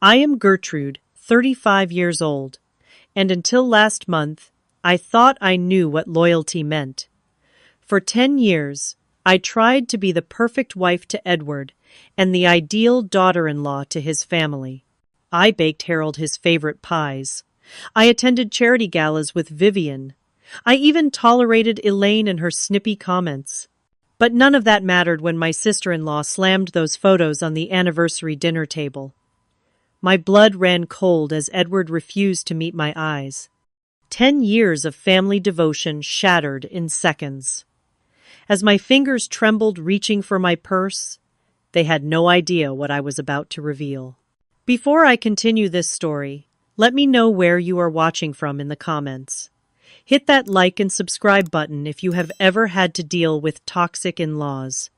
I am Gertrude, 35 years old, and until last month, I thought I knew what loyalty meant. For 10 years, I tried to be the perfect wife to Edward and the ideal daughter-in-law to his family. I baked Harold his favorite pies. I attended charity galas with Vivian. I even tolerated Elaine and her snippy comments. But none of that mattered when my sister-in-law slammed those photos on the anniversary dinner table. My blood ran cold as Edward refused to meet my eyes. 10 years of family devotion shattered in seconds. As my fingers trembled reaching for my purse, they had no idea what I was about to reveal. Before I continue this story, let me know where you are watching from in the comments. Hit that like and subscribe button if you have ever had to deal with toxic in-laws.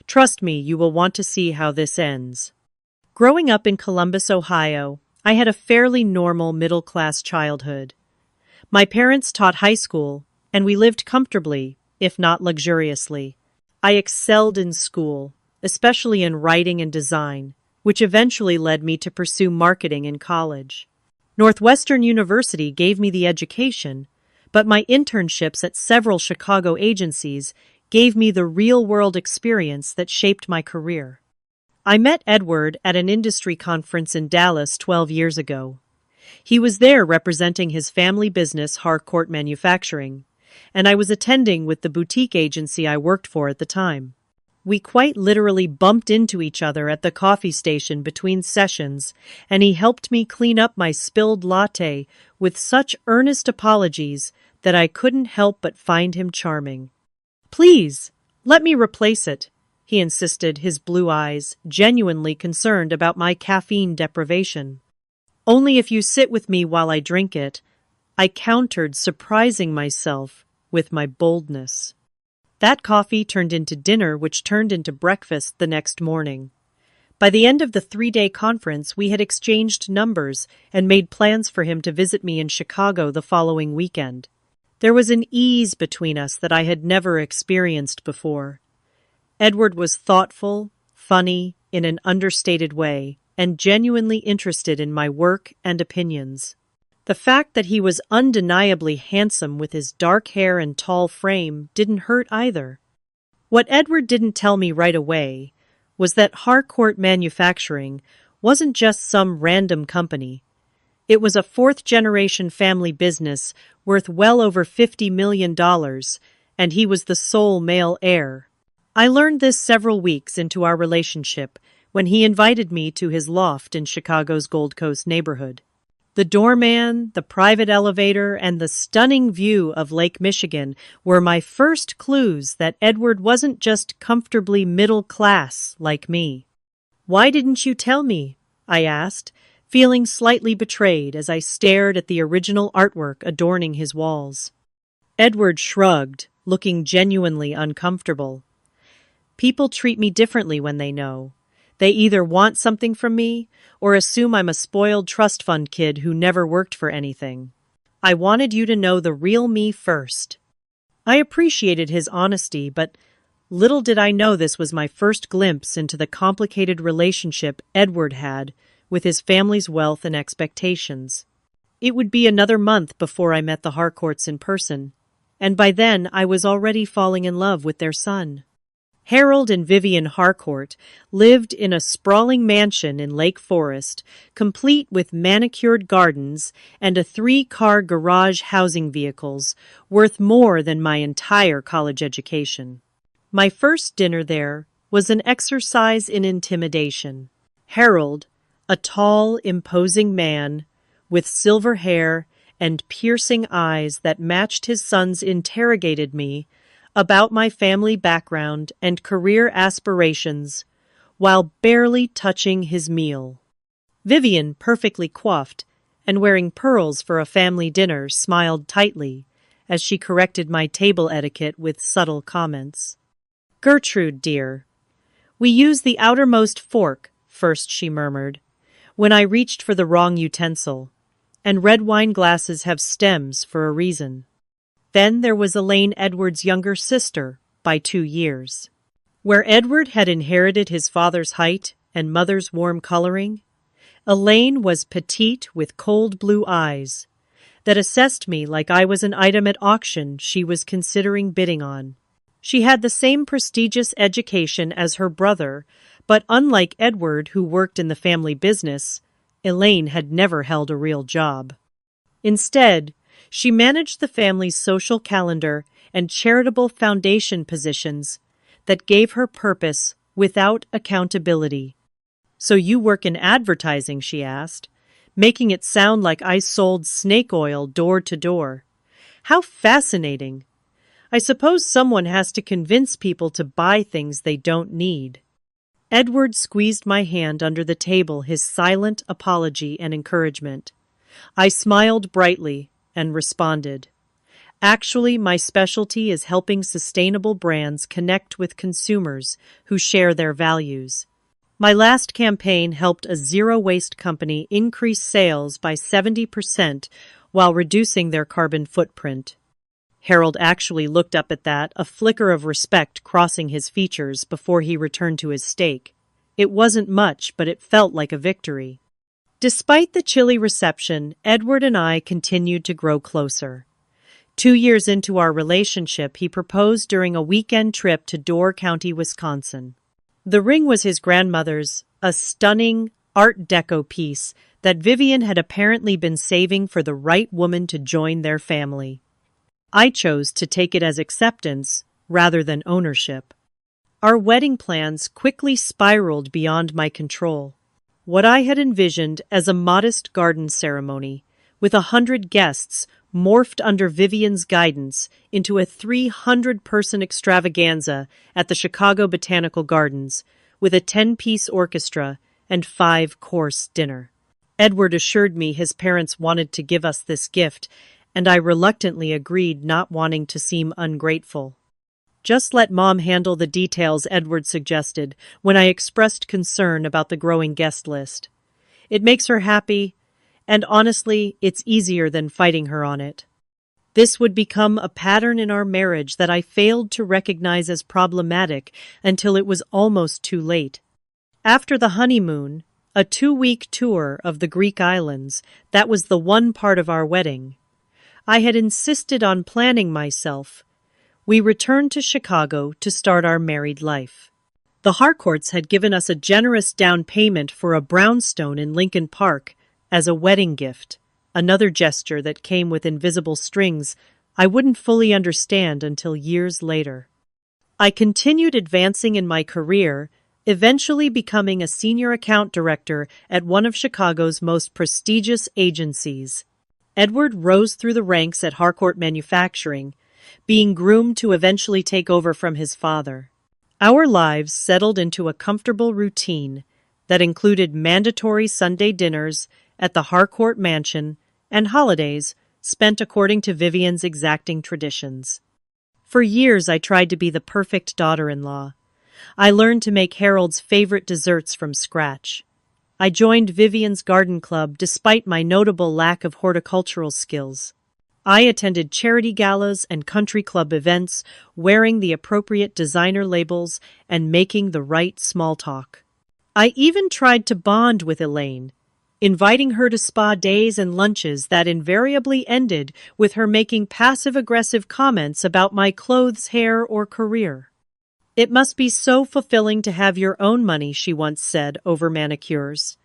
Trust me, you will want to see how this ends. Growing up in Columbus, Ohio, I had a fairly normal middle-class childhood. My parents taught high school, and we lived comfortably, if not luxuriously. I excelled in school, especially in writing and design, which eventually led me to pursue marketing in college. Northwestern University gave me the education, but my internships at several Chicago agencies gave me the real-world experience that shaped my career. I met Edward at an industry conference in Dallas 12 years ago. He was there representing his family business, Harcourt Manufacturing, and I was attending with the boutique agency I worked for at the time. We quite literally bumped into each other at the coffee station between sessions, and he helped me clean up my spilled latte with such earnest apologies that I couldn't help but find him charming. "Please, let me replace it," he insisted, his blue eyes genuinely concerned about my caffeine deprivation. "Only if you sit with me while I drink it," I countered, surprising myself with my boldness. That coffee turned into dinner, which turned into breakfast the next morning. By the end of the 3-day conference, we had exchanged numbers and made plans for him to visit me in Chicago the following weekend. There was an ease between us that I had never experienced before. Edward was thoughtful, funny, in an understated way, and genuinely interested in my work and opinions. The fact that he was undeniably handsome with his dark hair and tall frame didn't hurt either. What Edward didn't tell me right away was that Harcourt Manufacturing wasn't just some random company. It was a fourth-generation family business worth well over $50 million, and he was the sole male heir. I learned this several weeks into our relationship when he invited me to his loft in Chicago's Gold Coast neighborhood. The doorman, the private elevator, and the stunning view of Lake Michigan were my first clues that Edward wasn't just comfortably middle class like me. "Why didn't you tell me?" I asked, feeling slightly betrayed as I stared at the original artwork adorning his walls. Edward shrugged, looking genuinely uncomfortable. "People treat me differently when they know. They either want something from me or assume I'm a spoiled trust fund kid who never worked for anything. I wanted you to know the real me first." I appreciated his honesty, but little did I know this was my first glimpse into the complicated relationship Edward had with his family's wealth and expectations. It would be another month before I met the Harcourts in person, and by then I was already falling in love with their son. Harold and Vivian Harcourt lived in a sprawling mansion in Lake Forest, complete with manicured gardens and a 3-car garage housing vehicles worth more than my entire college education. My first dinner there was an exercise in intimidation. Harold, a tall, imposing man with silver hair and piercing eyes that matched his son's, interrogated me about my family background and career aspirations while barely touching his meal. Vivian, perfectly coiffed and wearing pearls for a family dinner, smiled tightly as she corrected my table etiquette with subtle comments. "Gertrude, dear, we use the outermost fork first," she murmured, when I reached for the wrong utensil, "and red wine glasses have stems for a reason." Then there was Elaine, Edward's younger sister by 2 years. Where Edward had inherited his father's height and mother's warm coloring, Elaine was petite with cold blue eyes that assessed me like I was an item at auction she was considering bidding on. She had the same prestigious education as her brother, but unlike Edward, who worked in the family business, Elaine had never held a real job. Instead, she managed the family's social calendar and charitable foundation positions that gave her purpose without accountability. "So you work in advertising?" she asked, making it sound like I sold snake oil door to door. "How fascinating! I suppose someone has to convince people to buy things they don't need." Edward squeezed my hand under the table, his silent apology and encouragement. I smiled brightly and responded, "Actually, my specialty is helping sustainable brands connect with consumers who share their values. My last campaign helped a zero-waste company increase sales by 70% while reducing their carbon footprint." Harold actually looked up at that, a flicker of respect crossing his features before he returned to his steak. It wasn't much, but it felt like a victory. Despite the chilly reception, Edward and I continued to grow closer. 2 years into our relationship, he proposed during a weekend trip to Door County, Wisconsin. The ring was his grandmother's, a stunning Art Deco piece that Vivian had apparently been saving for the right woman to join their family. I chose to take it as acceptance rather than ownership. Our wedding plans quickly spiraled beyond my control. What I had envisioned as a modest garden ceremony, with 100 guests, morphed under Vivian's guidance into a 300-person extravaganza at the Chicago Botanical Gardens, with a 10-piece orchestra and 5-course dinner. Edward assured me his parents wanted to give us this gift, and I reluctantly agreed, not wanting to seem ungrateful. "Just let Mom handle the details," Edward suggested when I expressed concern about the growing guest list. "It makes her happy, and honestly, it's easier than fighting her on it." This would become a pattern in our marriage that I failed to recognize as problematic until it was almost too late. After the honeymoon, a 2-week tour of the Greek islands, that was the one part of our wedding I had insisted on planning myself. We returned to Chicago to start our married life. The Harcourts had given us a generous down payment for a brownstone in Lincoln Park as a wedding gift, another gesture that came with invisible strings I wouldn't fully understand until years later. I continued advancing in my career, eventually becoming a senior account director at one of Chicago's most prestigious agencies. Edward rose through the ranks at Harcourt Manufacturing, being groomed to eventually take over from his father. Our lives settled into a comfortable routine that included mandatory Sunday dinners at the Harcourt Mansion and holidays spent according to Vivian's exacting traditions. For years, I tried to be the perfect daughter-in-law. I learned to make Harold's favorite desserts from scratch. I joined Vivian's garden club despite my notable lack of horticultural skills. I attended charity galas and country club events, wearing the appropriate designer labels and making the right small talk. I even tried to bond with Elaine, inviting her to spa days and lunches that invariably ended with her making passive-aggressive comments about my clothes, hair, or career. "It must be so fulfilling to have your own money," she once said over manicures.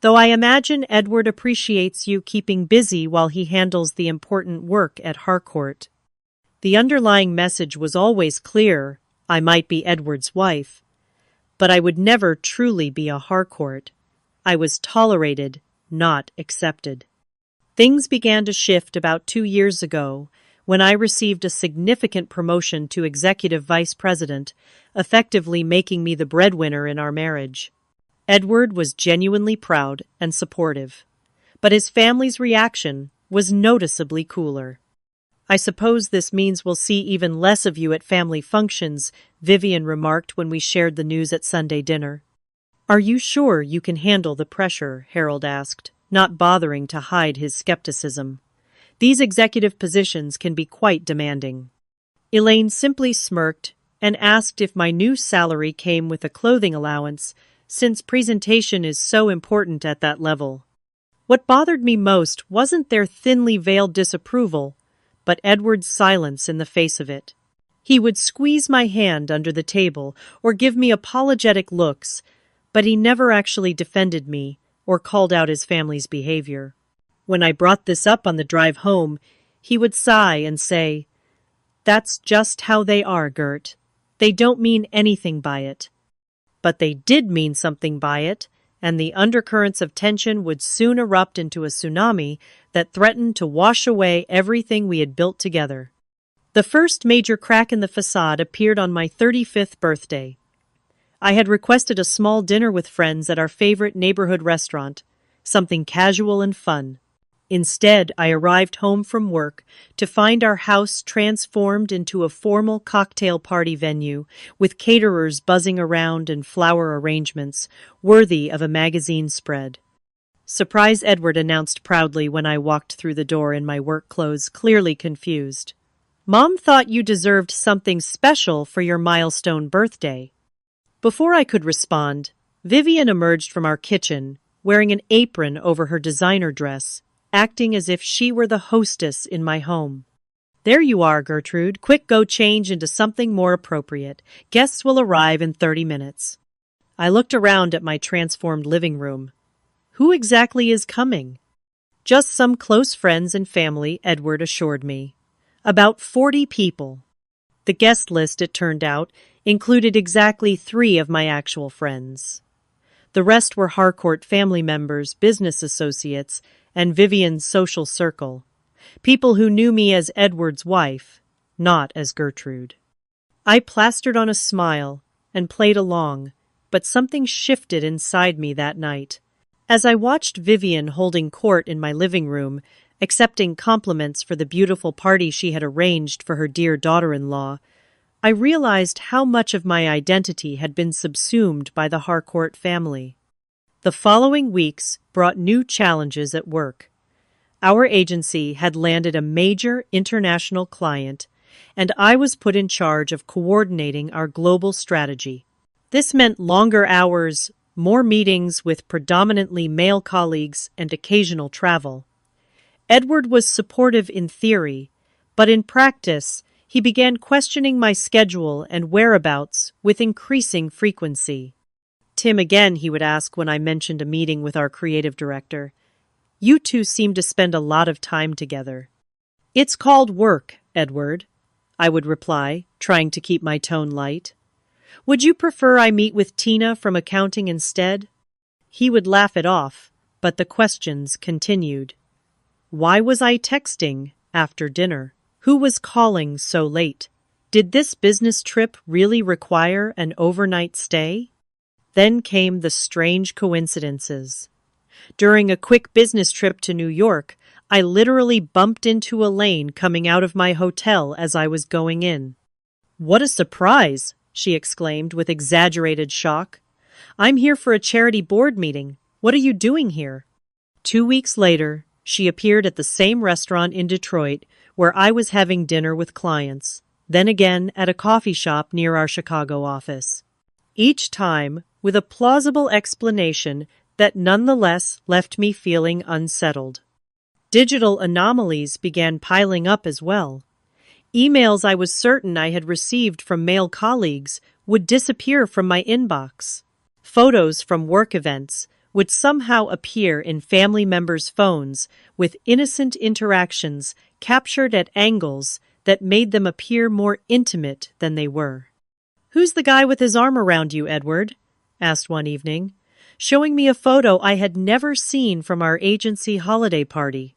"Though I imagine Edward appreciates you keeping busy while he handles the important work at Harcourt." The underlying message was always clear: I might be Edward's wife, but I would never truly be a Harcourt. I was tolerated, not accepted. Things began to shift about 2 years ago, when I received a significant promotion to executive vice president, effectively making me the breadwinner in our marriage. Edward was genuinely proud and supportive, but his family's reaction was noticeably cooler. "I suppose this means we'll see even less of you at family functions," Vivian remarked when we shared the news at Sunday dinner. "Are you sure you can handle the pressure?" Harold asked, not bothering to hide his skepticism. "These executive positions can be quite demanding." Elaine simply smirked and asked if my new salary came with a clothing allowance, since presentation is so important at that level. What bothered me most wasn't their thinly veiled disapproval, but Edward's silence in the face of it. He would squeeze my hand under the table or give me apologetic looks, but he never actually defended me or called out his family's behavior. When I brought this up on the drive home, he would sigh and say, "That's just how they are, Gert. They don't mean anything by it." But they did mean something by it, and the undercurrents of tension would soon erupt into a tsunami that threatened to wash away everything we had built together. The first major crack in the facade appeared on my 35th birthday. I had requested a small dinner with friends at our favorite neighborhood restaurant, something casual and fun. Instead, I arrived home from work to find our house transformed into a formal cocktail party venue with caterers buzzing around and flower arrangements worthy of a magazine spread. "Surprise," Edward announced proudly when I walked through the door in my work clothes, clearly confused. "Mom thought you deserved something special for your milestone birthday." Before I could respond, Vivian emerged from our kitchen, wearing an apron over her designer dress, acting as if she were the hostess in my home. "There you are, Gertrude. Quick, go change into something more appropriate. Guests will arrive in 30 minutes. I looked around at my transformed living room. Who exactly is coming? "Just some close friends and family," Edward assured me. "About 40 people. The guest list, it turned out, included exactly 3 of my actual friends. The rest were Harcourt family members, business associates, and Vivian's social circle. People who knew me as Edward's wife, not as Gertrude. I plastered on a smile and played along, but something shifted inside me that night. As I watched Vivian holding court in my living room, accepting compliments for the beautiful party she had arranged for her dear daughter-in-law, I realized how much of my identity had been subsumed by the Harcourt family. The following weeks brought new challenges at work. Our agency had landed a major international client, and I was put in charge of coordinating our global strategy. This meant longer hours, more meetings with predominantly male colleagues, and occasional travel. Edward was supportive in theory, but in practice, he began questioning my schedule and whereabouts with increasing frequency. "Tim, again," he would ask when I mentioned a meeting with our creative director. "You two seem to spend a lot of time together." "It's called work, Edward," I would reply, trying to keep my tone light. "Would you prefer I meet with Tina from accounting instead?" He would laugh it off, but the questions continued. Why was I texting after dinner? Who was calling so late? Did this business trip really require an overnight stay? Then came the strange coincidences. During a quick business trip to New York, I literally bumped into Elaine coming out of my hotel as I was going in. "What a surprise!" she exclaimed with exaggerated shock. "I'm here for a charity board meeting. What are you doing here?" 2 weeks later, she appeared at the same restaurant in Detroit where I was having dinner with clients, then again at a coffee shop near our Chicago office. Each time with a plausible explanation that nonetheless left me feeling unsettled. Digital anomalies began piling up as well. Emails I was certain I had received from male colleagues would disappear from my inbox. Photos from work events would somehow appear in family members' phones with innocent interactions captured at angles that made them appear more intimate than they were. "Who's the guy with his arm around you, Edward?" asked one evening, showing me a photo I had never seen from our agency holiday party.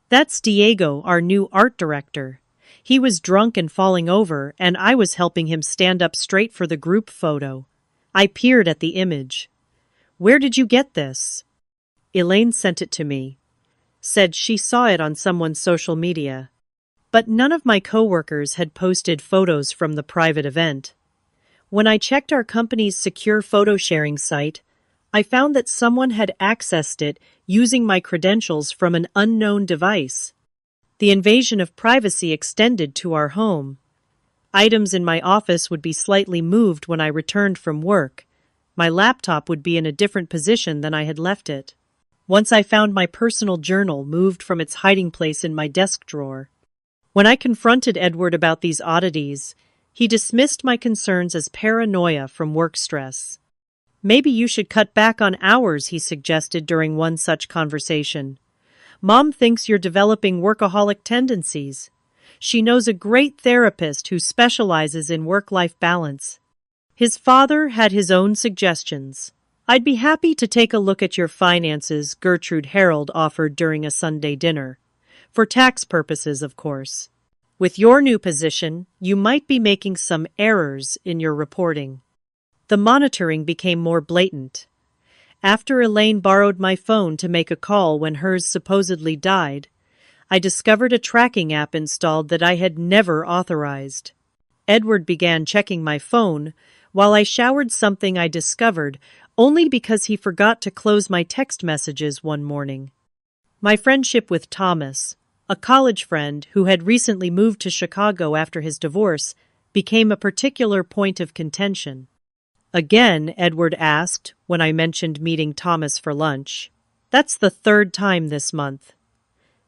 "That's Diego, our new art director. He was drunk and falling over, and I was helping him stand up straight for the group photo." I peered at the image. "Where did you get this?" "Elaine sent it to me. Said she saw it on someone's social media." But none of my coworkers had posted photos from the private event. When I checked our company's secure photo sharing site, I found that someone had accessed it using my credentials from an unknown device. The invasion of privacy extended to our home. Items in my office would be slightly moved when I returned from work, my laptop would be in a different position than I had left it. Once I found my personal journal moved from its hiding place in my desk drawer. When I confronted Edward about these oddities, he dismissed my concerns as paranoia from work stress. Maybe you should cut back on hours, he suggested during one such conversation. Mom thinks you're developing workaholic tendencies. She knows a great therapist who specializes in work-life balance. His father had his own suggestions. I'd be happy to take a look at your finances, Gertrude Harold offered during a Sunday dinner. For tax purposes, of course. With your new position, you might be making some errors in your reporting. The monitoring became more blatant. After Elaine borrowed my phone to make a call when hers supposedly died, I discovered a tracking app installed that I had never authorized. Edward began checking my phone while I showered something I discovered only because he forgot to close my text messages one morning. My friendship with Thomas, a college friend who had recently moved to Chicago after his divorce, became a particular point of contention. Again, Edward asked when I mentioned meeting Thomas for lunch. That's the third time this month.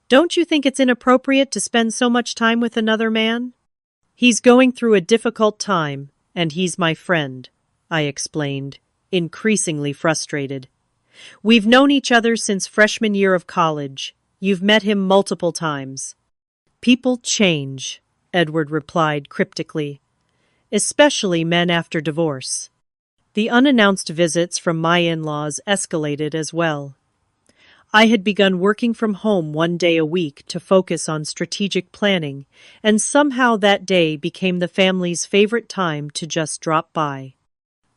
Don't you think it's inappropriate to spend so much time with another man? He's going through a difficult time, and he's my friend, I explained, increasingly frustrated. We've known each other since freshman year of college. You've met him multiple times. People change, Edward replied cryptically, especially men after divorce. The unannounced visits from my in-laws escalated as well. I had begun working from home one day a week to focus on strategic planning, and somehow that day became the family's favorite time to just drop by.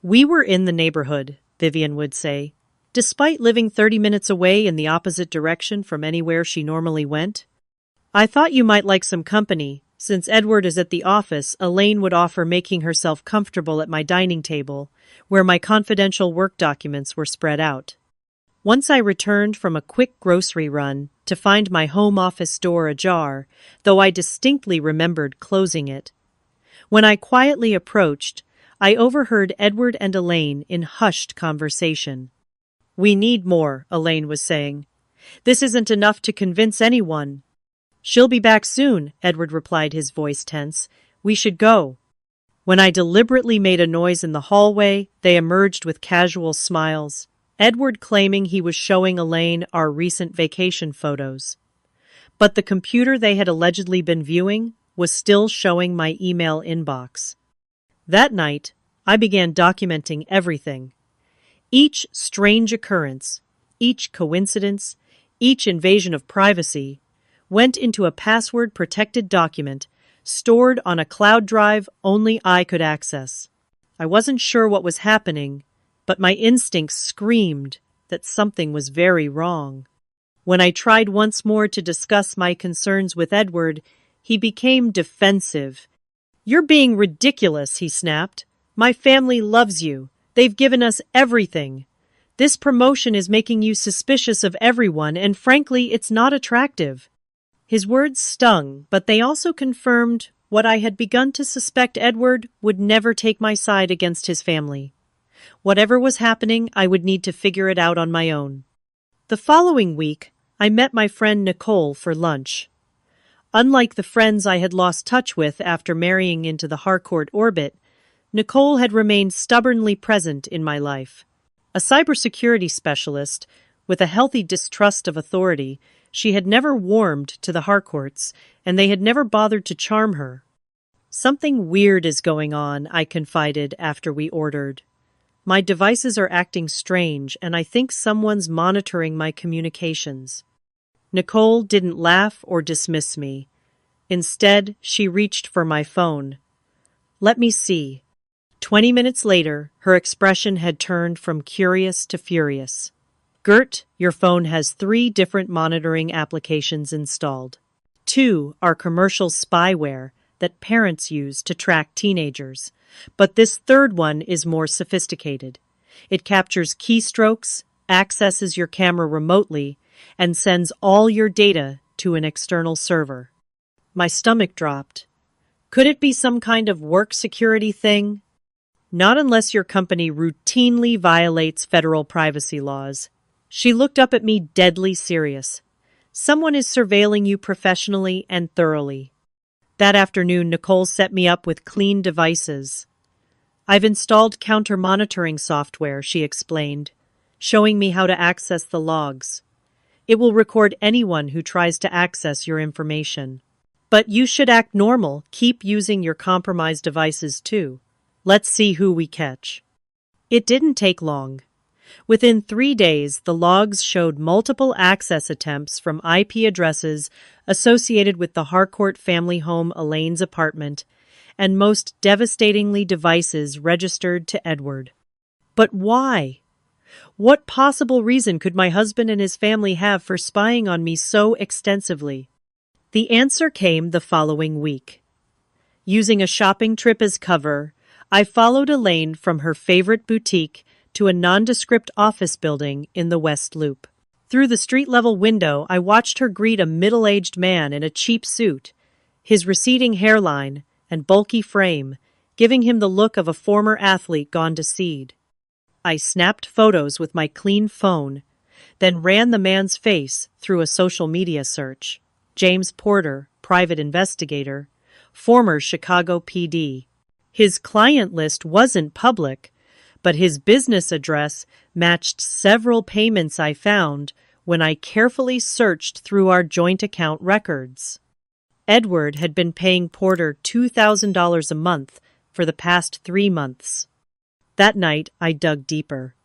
We were in the neighborhood, Vivian would say, despite living 30 minutes away in the opposite direction from anywhere she normally went. I thought you might like some company. Since Edward is at the office, Elaine would offer making herself comfortable at my dining table, where my confidential work documents were spread out. Once I returned from a quick grocery run to find my home office door ajar, though I distinctly remembered closing it. When I quietly approached, I overheard Edward and Elaine in hushed conversation. We need more, Elaine was saying. This isn't enough to convince anyone. She'll be back soon, Edward replied, his voice tense. We should go. When I deliberately made a noise in the hallway, they emerged with casual smiles, Edward claiming he was showing Elaine our recent vacation photos. But the computer they had allegedly been viewing was still showing my email inbox. That night, I began documenting everything. Each strange occurrence, each coincidence, each invasion of privacy went into a password-protected document stored on a cloud drive only I could access. I wasn't sure what was happening, but my instincts screamed that something was very wrong. When I tried once more to discuss my concerns with Edward, he became defensive. You're being ridiculous, he snapped. My family loves you. They've given us everything. This promotion is making you suspicious of everyone, and frankly, it's not attractive. His words stung, but they also confirmed what I had begun to suspect: Edward would never take my side against his family. Whatever was happening, I would need to figure it out on my own. The following week, I met my friend Nicole for lunch. Unlike the friends I had lost touch with after marrying into the Harcourt orbit, Nicole had remained stubbornly present in my life. A cybersecurity specialist, with a healthy distrust of authority, she had never warmed to the Harcourts, and they had never bothered to charm her. Something weird is going on, I confided after we ordered. My devices are acting strange, and I think someone's monitoring my communications. Nicole didn't laugh or dismiss me. Instead, she reached for my phone. Let me see. 20 minutes later, her expression had turned from curious to furious. Gert, your phone has 3 different monitoring applications installed. 2 are commercial spyware that parents use to track teenagers, but this third one is more sophisticated. It captures keystrokes, accesses your camera remotely, and sends all your data to an external server. My stomach dropped. Could it be some kind of work security thing? Not unless your company routinely violates federal privacy laws. She looked up at me deadly serious. Someone is surveilling you professionally and thoroughly. That afternoon, Nicole set me up with clean devices. I've installed counter-monitoring software, she explained, showing me how to access the logs. It will record anyone who tries to access your information. But you should act normal. Keep using your compromised devices too. Let's see who we catch. It didn't take long. Within 3 days, the logs showed multiple access attempts from IP addresses associated with the Harcourt family home, Elaine's apartment, and most devastatingly, devices registered to Edward. But why? What possible reason could my husband and his family have for spying on me so extensively? The answer came the following week. Using a shopping trip as cover, I followed Elaine from her favorite boutique to a nondescript office building in the West Loop. Through the street-level window, I watched her greet a middle-aged man in a cheap suit, his receding hairline and bulky frame giving him the look of a former athlete gone to seed. I snapped photos with my clean phone, then ran the man's face through a social media search. James Porter, private investigator, former Chicago PD. His client list wasn't public, but his business address matched several payments I found when I carefully searched through our joint account records. Edward had been paying Porter $2,000 a month for the past 3 months. That night, I dug deeper.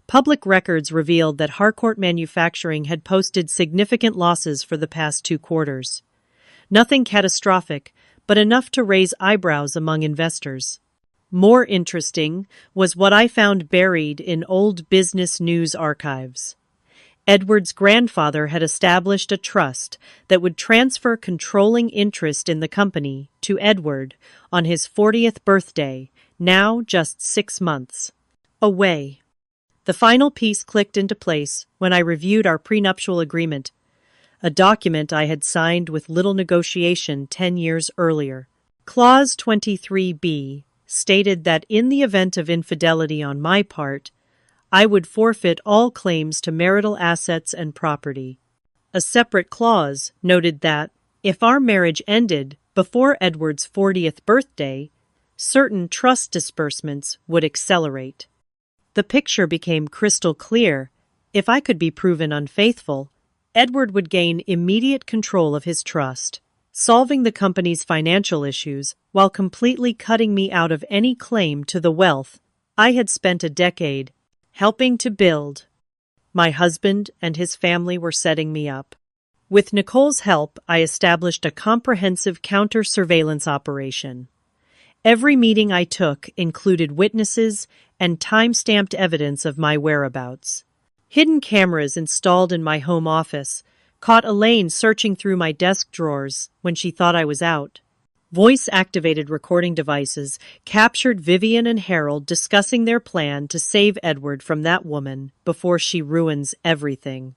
Public records revealed that Harcourt Manufacturing had posted significant losses for the past 2 quarters. Nothing catastrophic, but enough to raise eyebrows among investors. More interesting was what I found buried in old business news archives. Edward's grandfather had established a trust that would transfer controlling interest in the company to Edward on his 40th birthday, now just 6 months away. The final piece clicked into place when I reviewed our prenuptial agreement, a document I had signed with little negotiation 10 years earlier. Clause 23B stated that in the event of infidelity on my part, I would forfeit all claims to marital assets and property. A separate clause noted that, if our marriage ended before Edward's 40th birthday, certain trust disbursements would accelerate. The picture became crystal clear. If I could be proven unfaithful, Edward would gain immediate control of his trust, solving the company's financial issues while completely cutting me out of any claim to the wealth I had spent a decade helping to build. My husband and his family were setting me up. With Nicole's help, I established a comprehensive counter-surveillance operation. Every meeting I took included witnesses and time-stamped evidence of my whereabouts. Hidden cameras installed in my home office caught Elaine searching through my desk drawers when she thought I was out. Voice-activated recording devices captured Vivian and Harold discussing their plan to save Edward from that woman before she ruins everything.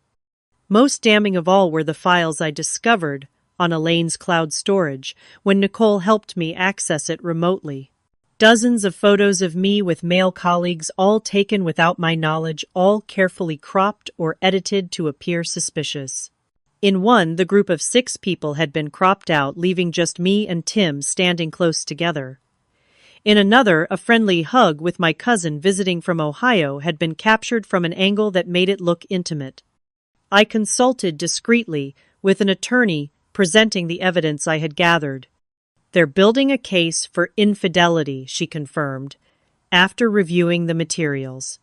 Most damning of all were the files I discovered on Elaine's cloud storage when Nicole helped me access it remotely. Dozens of photos of me with male colleagues, all taken without my knowledge, all carefully cropped or edited to appear suspicious. In one, the group of 6 people had been cropped out, leaving just me and Tim standing close together. In another, a friendly hug with my cousin visiting from Ohio had been captured from an angle that made it look intimate. I consulted discreetly with an attorney presenting the evidence I had gathered. They're building a case for infidelity, she confirmed, after reviewing the materials.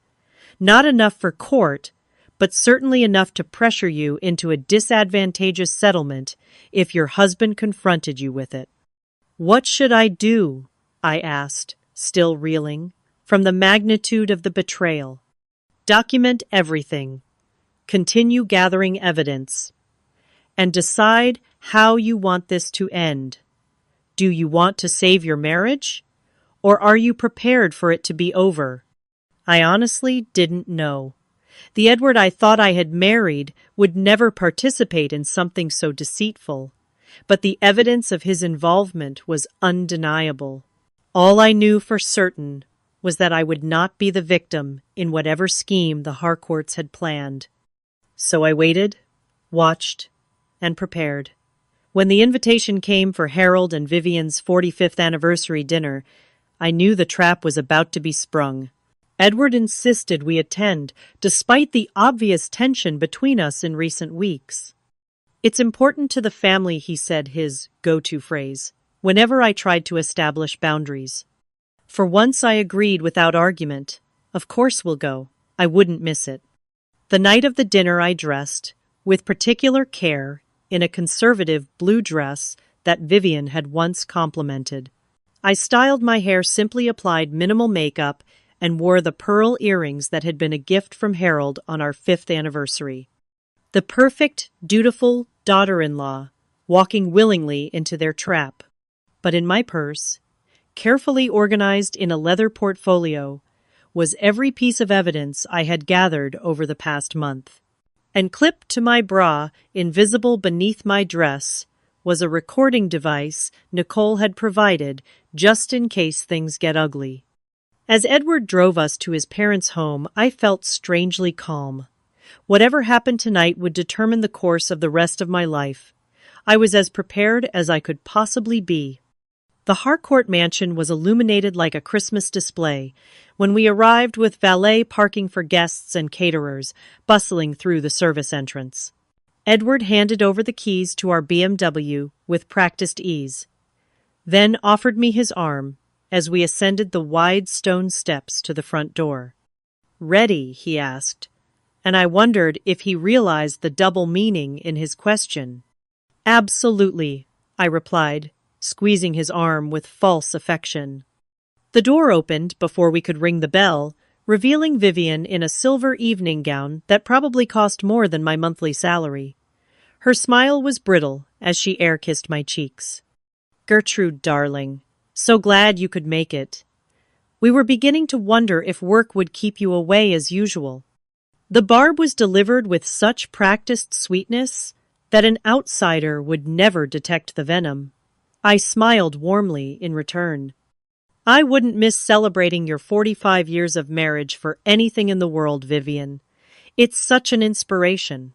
Not enough for court, but certainly enough to pressure you into a disadvantageous settlement if your husband confronted you with it. What should I do? I asked, still reeling, from the magnitude of the betrayal. Document everything. Continue gathering evidence. And decide how you want this to end. Do you want to save your marriage? Or are you prepared for it to be over? I honestly didn't know. The Edward I thought I had married would never participate in something so deceitful, but the evidence of his involvement was undeniable. All I knew for certain was that I would not be the victim in whatever scheme the Harcourts had planned. So I waited, watched, and prepared. When the invitation came for Harold and Vivian's 45th anniversary dinner, I knew the trap was about to be sprung. Edward insisted we attend, despite the obvious tension between us in recent weeks. "It's important to the family," he said, his go-to phrase, whenever I tried to establish boundaries. For once I agreed without argument. Of course we'll go. I wouldn't miss it. The night of the dinner I dressed, with particular care, in a conservative blue dress that Vivian had once complimented. I styled my hair, simply applied minimal makeup, and wore the pearl earrings that had been a gift from Harold on our 5th anniversary. The perfect, dutiful daughter-in-law, walking willingly into their trap. But in my purse, carefully organized in a leather portfolio, was every piece of evidence I had gathered over the past month. And clipped to my bra, invisible beneath my dress, was a recording device Nicole had provided just in case things get ugly. As Edward drove us to his parents' home, I felt strangely calm. Whatever happened tonight would determine the course of the rest of my life. I was as prepared as I could possibly be. The Harcourt mansion was illuminated like a Christmas display when we arrived, with valet parking for guests and caterers bustling through the service entrance. Edward handed over the keys to our BMW with practiced ease, then offered me his arm as we ascended the wide stone steps to the front door. "Ready?" he asked, and I wondered if he realized the double meaning in his question. "Absolutely," I replied, squeezing his arm with false affection. The door opened before we could ring the bell, revealing Vivian in a silver evening gown that probably cost more than my monthly salary. Her smile was brittle as she air-kissed my cheeks. "Gertrude, darling, so glad you could make it. We were beginning to wonder if work would keep you away as usual." The barb was delivered with such practiced sweetness that an outsider would never detect the venom. I smiled warmly in return. "I wouldn't miss celebrating your 45 years of marriage for anything in the world, Vivian. It's such an inspiration."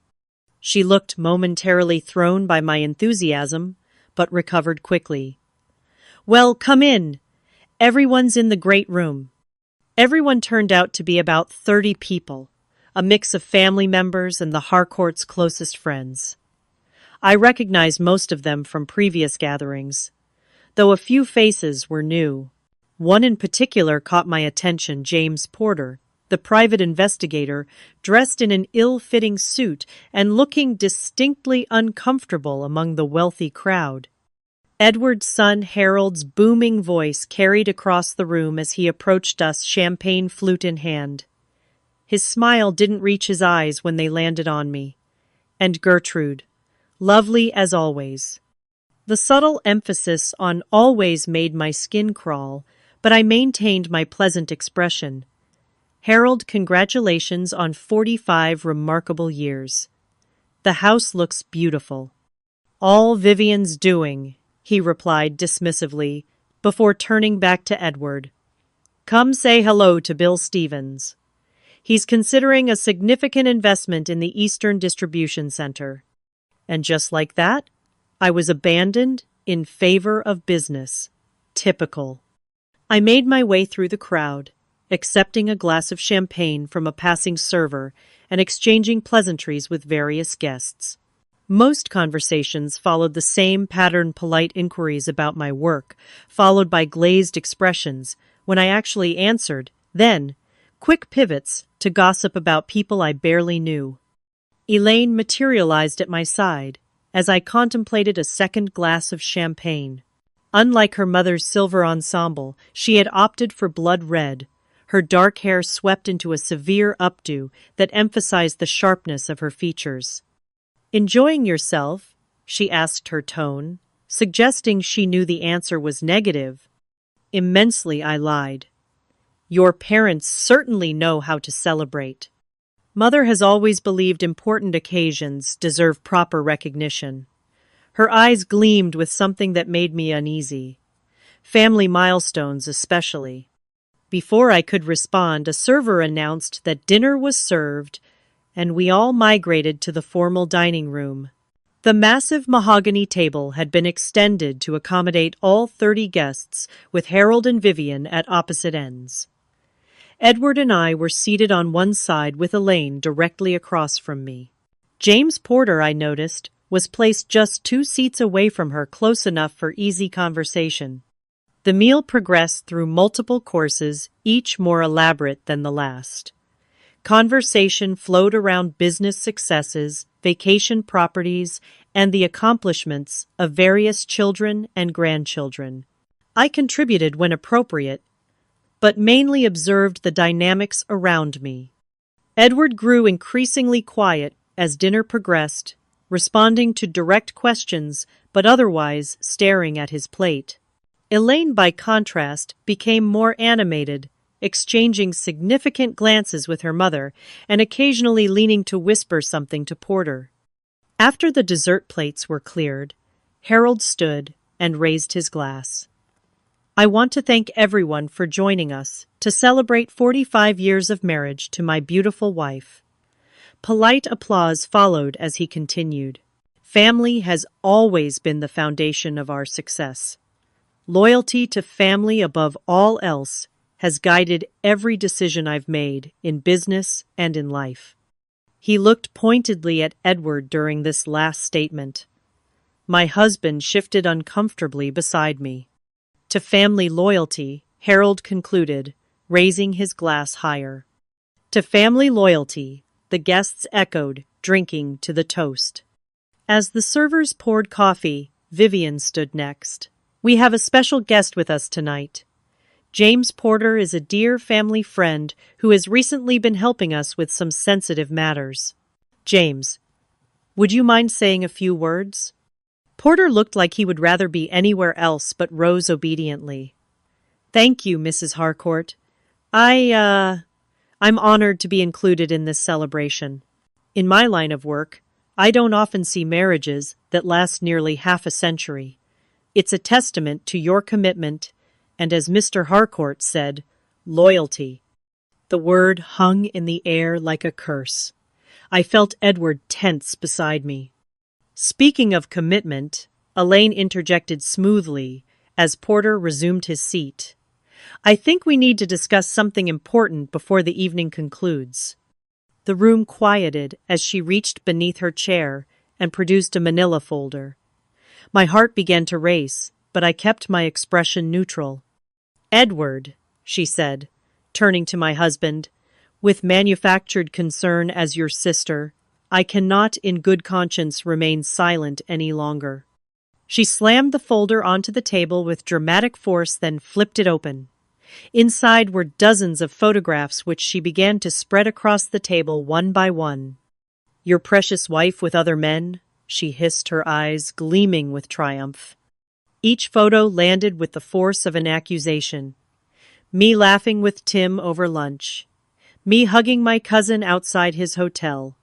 She looked momentarily thrown by my enthusiasm, but recovered quickly. "Well, come in. Everyone's in the great room." Everyone turned out to be about 30 people, a mix of family members and the Harcourts' closest friends. I recognized most of them from previous gatherings, though a few faces were new. One in particular caught my attention: James Porter, the private investigator, dressed in an ill-fitting suit and looking distinctly uncomfortable among the wealthy crowd. Edward's son Harold's booming voice carried across the room as he approached us, champagne flute in hand. His smile didn't reach his eyes when they landed on me. And Gertrude, lovely as always. The subtle emphasis on always made my skin crawl, but I maintained my pleasant expression. "Harold, congratulations on 45 remarkable years. The house looks beautiful." "All Vivian's doing," he replied dismissively, before turning back to Edward. "Come say hello to Bill Stevens. He's considering a significant investment in the Eastern Distribution Center." And just like that, I was abandoned in favor of business. Typical. I made my way through the crowd, accepting a glass of champagne from a passing server and exchanging pleasantries with various guests. Most conversations followed the same pattern: polite inquiries about my work, followed by glazed expressions when I actually answered, then quick pivots to gossip about people I barely knew. Elaine materialized at my side as I contemplated a second glass of champagne. Unlike her mother's silver ensemble, she had opted for blood red, her dark hair swept into a severe updo that emphasized the sharpness of her features. "Enjoying yourself?" she asked, her tone suggesting she knew the answer was negative. "Immensely," I lied. "Your parents certainly know how to celebrate." Mother has always believed important occasions deserve proper recognition. Her eyes gleamed with something that made me uneasy. Family milestones especially. Before I could respond, a server announced that dinner was served, and we all migrated to the formal dining room. The massive mahogany table had been extended to accommodate all 30 guests, with Harold and Vivian at opposite ends. Edward and I were seated on one side with Elaine directly across from me. James Porter, I noticed, was placed just 2 seats away from her, close enough for easy conversation. The meal progressed through multiple courses, each more elaborate than the last. Conversation flowed around business successes, vacation properties, and the accomplishments of various children and grandchildren. I contributed when appropriate, but mainly observed the dynamics around me. Edward grew increasingly quiet as dinner progressed, responding to direct questions but otherwise staring at his plate. Elaine, by contrast, became more animated, exchanging significant glances with her mother and occasionally leaning to whisper something to Porter. After the dessert plates were cleared, Harold stood and raised his glass. I want to thank everyone for joining us to celebrate 45 years of marriage to my beautiful wife. Polite applause followed as he continued. Family has always been the foundation of our success. Loyalty to family above all else has guided every decision I've made in business and in life. He looked pointedly at Edward during this last statement. My husband shifted uncomfortably beside me. To family loyalty, Harold concluded, raising his glass higher. To family loyalty, the guests echoed, drinking to the toast. As the servers poured coffee, Vivian stood next. We have a special guest with us tonight. James Porter is a dear family friend who has recently been helping us with some sensitive matters. James, would you mind saying a few words? Porter looked like he would rather be anywhere else but rose obediently. Thank you, Mrs. Harcourt. I'm honored to be included in this celebration. In my line of work, I don't often see marriages that last nearly half a century. It's a testament to your commitment and, as Mr. Harcourt said, loyalty. The word hung in the air like a curse. I felt Edward tense beside me. Speaking of commitment, Elaine interjected smoothly as Porter resumed his seat. I think we need to discuss something important before the evening concludes. The room quieted as she reached beneath her chair and produced a manila folder. My heart began to race, but I kept my expression neutral. Edward, she said, turning to my husband, with manufactured concern as your sister, I cannot in good conscience remain silent any longer. She slammed the folder onto the table with dramatic force, then flipped it open. Inside were dozens of photographs which she began to spread across the table one by one. Your precious wife with other men? She hissed, her eyes gleaming with triumph. Each photo landed with the force of an accusation. Me laughing with Tim over lunch. Me hugging my cousin outside his hotel.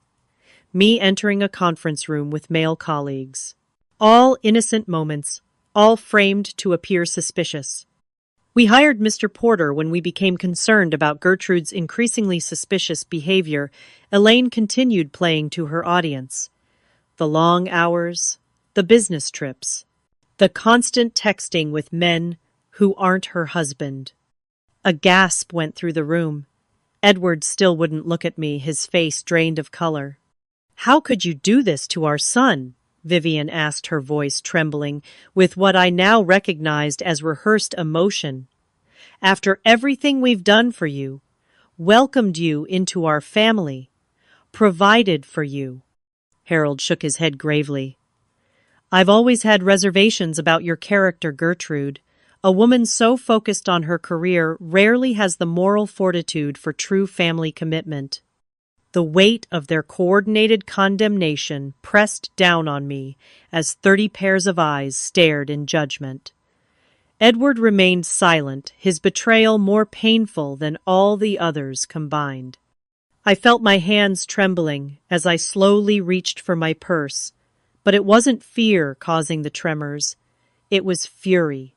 Me entering a conference room with male colleagues. All innocent moments, all framed to appear suspicious. We hired Mr. Porter when we became concerned about Gertrude's increasingly suspicious behavior. Elaine continued playing to her audience. The long hours, the business trips, the constant texting with men who aren't her husband. A gasp went through the room. Edward still wouldn't look at me, his face drained of color. How could you do this to our son? Vivian asked, her voice trembling with what I now recognized as rehearsed emotion. After everything we've done for you, welcomed you into our family, provided for you. Harold shook his head gravely. I've always had reservations about your character, Gertrude. A woman so focused on her career rarely has the moral fortitude for true family commitment. The weight of their coordinated condemnation pressed down on me as 30 pairs of eyes stared in judgment. Edward remained silent, his betrayal more painful than all the others combined. I felt my hands trembling as I slowly reached for my purse, but it wasn't fear causing the tremors. It was fury.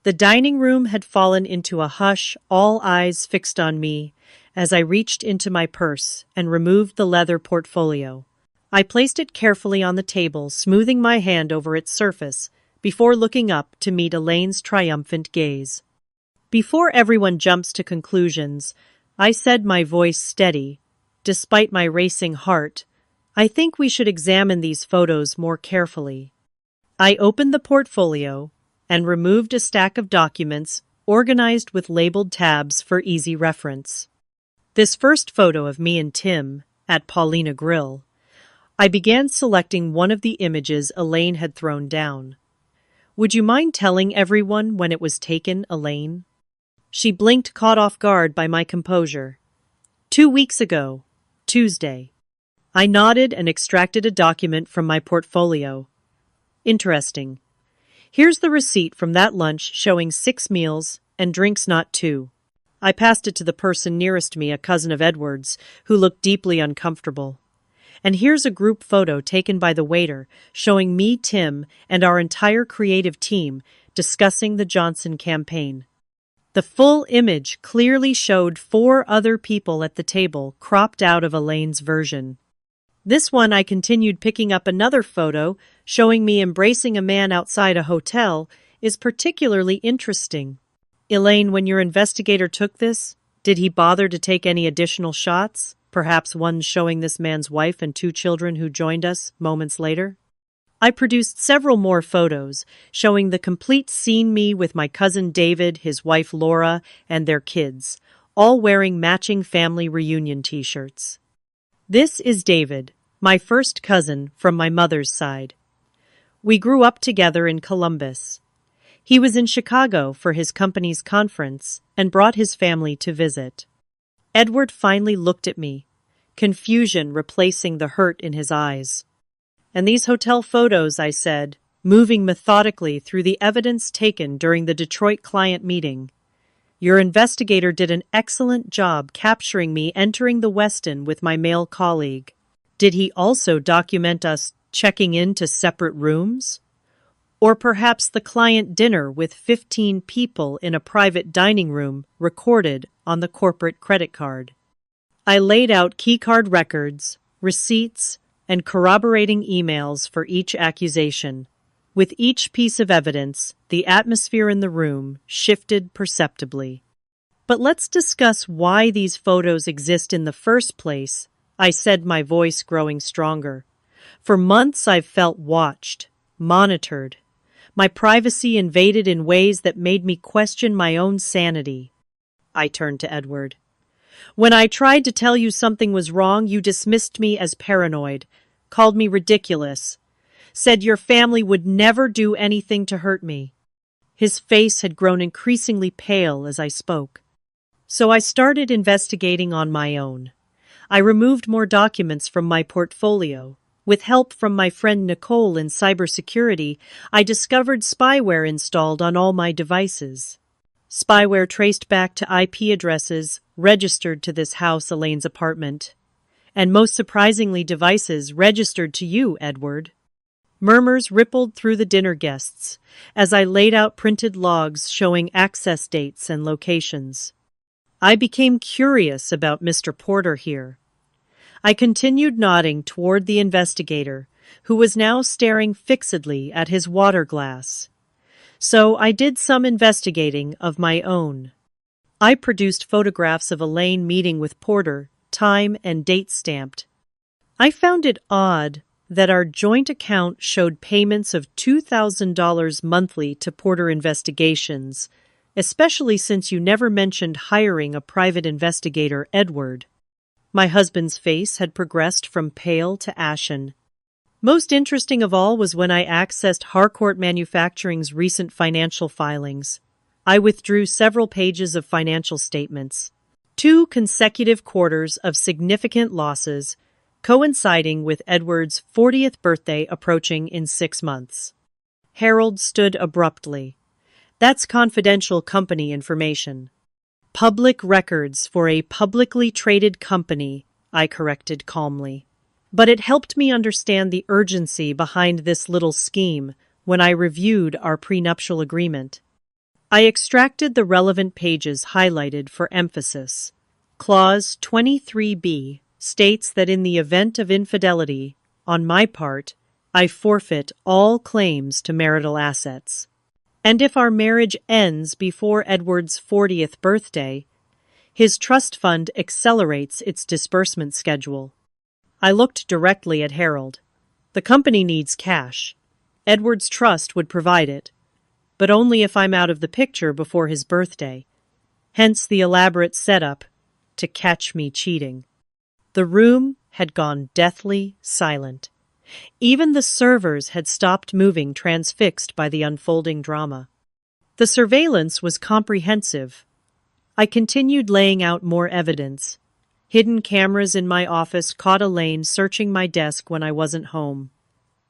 The dining room had fallen into a hush, all eyes fixed on me, as I reached into my purse and removed the leather portfolio. I placed it carefully on the table, smoothing my hand over its surface, before looking up to meet Elaine's triumphant gaze. Before everyone jumps to conclusions, I said, my voice steady, despite my racing heart, I think we should examine these photos more carefully. I opened the portfolio and removed a stack of documents organized with labeled tabs for easy reference. This first photo of me and Tim at Paulina Grill, I began selecting one of the images Elaine had thrown down. Would you mind telling everyone when it was taken, Elaine? She blinked, caught off guard by my composure. 2 weeks ago, Tuesday. I nodded and extracted a document from my portfolio. Interesting. Here's the receipt from that lunch showing 6 meals and drinks, not 2. I passed it to the person nearest me, a cousin of Edward's, who looked deeply uncomfortable. And here's a group photo taken by the waiter showing me, Tim, and our entire creative team discussing the Johnson campaign. The full image clearly showed 4 other people at the table, cropped out of Elaine's version. This one, I continued, picking up another photo showing me embracing a man outside a hotel, is particularly interesting. Elaine, when your investigator took this, did he bother to take any additional shots? Perhaps one showing this man's wife and 2 children who joined us moments later? I produced several more photos showing the complete scene, me with my cousin David, his wife Laura, and their kids, all wearing matching family reunion t-shirts. This is David, my first cousin from my mother's side. We grew up together in Columbus. He was in Chicago for his company's conference and brought his family to visit. Edward finally looked at me, confusion replacing the hurt in his eyes. And these hotel photos, I said, moving methodically through the evidence taken during the Detroit client meeting. Your investigator did an excellent job capturing me entering the Westin with my male colleague. Did he also document us checking into separate rooms? Or perhaps the client dinner with 15 people in a private dining room recorded on the corporate credit card? I laid out keycard records, receipts, and corroborating emails for each accusation. With each piece of evidence, the atmosphere in the room shifted perceptibly. But let's discuss why these photos exist in the first place, I said, my voice growing stronger. For months I've felt watched, monitored. My privacy invaded in ways that made me question my own sanity. I turned to Edward. When I tried to tell you something was wrong, you dismissed me as paranoid, called me ridiculous, said your family would never do anything to hurt me. His face had grown increasingly pale as I spoke. So I started investigating on my own. I removed more documents from my portfolio. With help from my friend Nicole in cybersecurity, I discovered spyware installed on all my devices. Spyware traced back to IP addresses registered to this house, Elaine's apartment. And most surprisingly, devices registered to you, Edward. Murmurs rippled through the dinner guests as I laid out printed logs showing access dates and locations. I became curious about Mr. Porter here. I continued nodding toward the investigator, who was now staring fixedly at his water glass. So I did some investigating of my own. I produced photographs of Elaine meeting with Porter, time and date stamped. I found it odd that our joint account showed payments of $2,000 monthly to Porter Investigations, especially since you never mentioned hiring a private investigator, Edward. My husband's face had progressed from pale to ashen. Most interesting of all was when I accessed Harcourt Manufacturing's recent financial filings. I withdrew several pages of financial statements. 2 consecutive quarters of significant losses, coinciding with Edward's 40th birthday approaching in 6 months. Harold stood abruptly. That's confidential company information. Public records for a publicly traded company, I corrected calmly. But it helped me understand the urgency behind this little scheme when I reviewed our prenuptial agreement. I extracted the relevant pages highlighted for emphasis. Clause 23b states that in the event of infidelity, on my part, I forfeit all claims to marital assets. And if our marriage ends before Edward's 40th birthday, his trust fund accelerates its disbursement schedule. I looked directly at Harold. The company needs cash. Edward's trust would provide it, but only if I'm out of the picture before his birthday. Hence the elaborate setup to catch me cheating. The room had gone deathly silent. Even the servers had stopped moving, transfixed by the unfolding drama. The surveillance was comprehensive. I continued laying out more evidence. Hidden cameras in my office caught Elaine searching my desk when I wasn't home.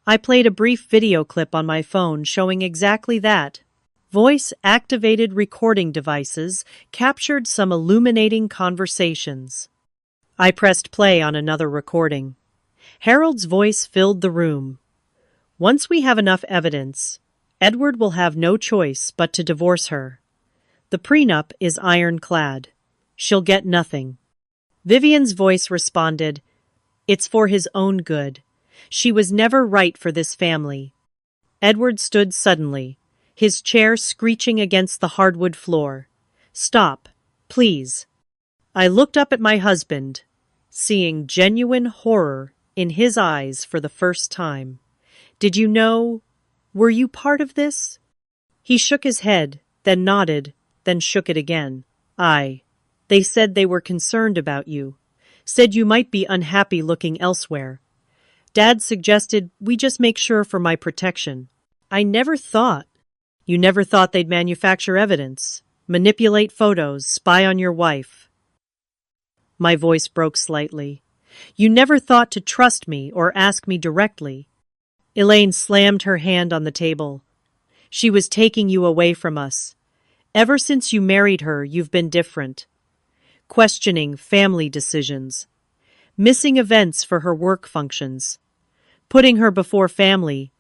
I played a brief video clip on my phone showing exactly that. Voice-activated recording devices captured some illuminating conversations. I pressed play on another recording. Harold's voice filled the room. Once we have enough evidence, Edward will have no choice but to divorce her. The prenup is ironclad. She'll get nothing. Vivian's voice responded, "It's for his own good. She was never right for this family." Edward stood suddenly, his chair screeching against the hardwood floor. "Stop, please." I looked up at my husband, seeing genuine horror in his eyes for the first time. "Did you know? Were you part of this?" He shook his head, then nodded, then shook it again. They said they were concerned about you. Said you might be unhappy looking elsewhere. Dad suggested we just make sure for my protection. I never thought. You never thought they'd manufacture evidence, manipulate photos, spy on your wife. My voice broke slightly. You never thought to trust me or ask me directly. Elaine slammed her hand on the table. She was taking you away from us. Ever since you married her, you've been different. Questioning family decisions. Missing events for her work functions. Putting her before family.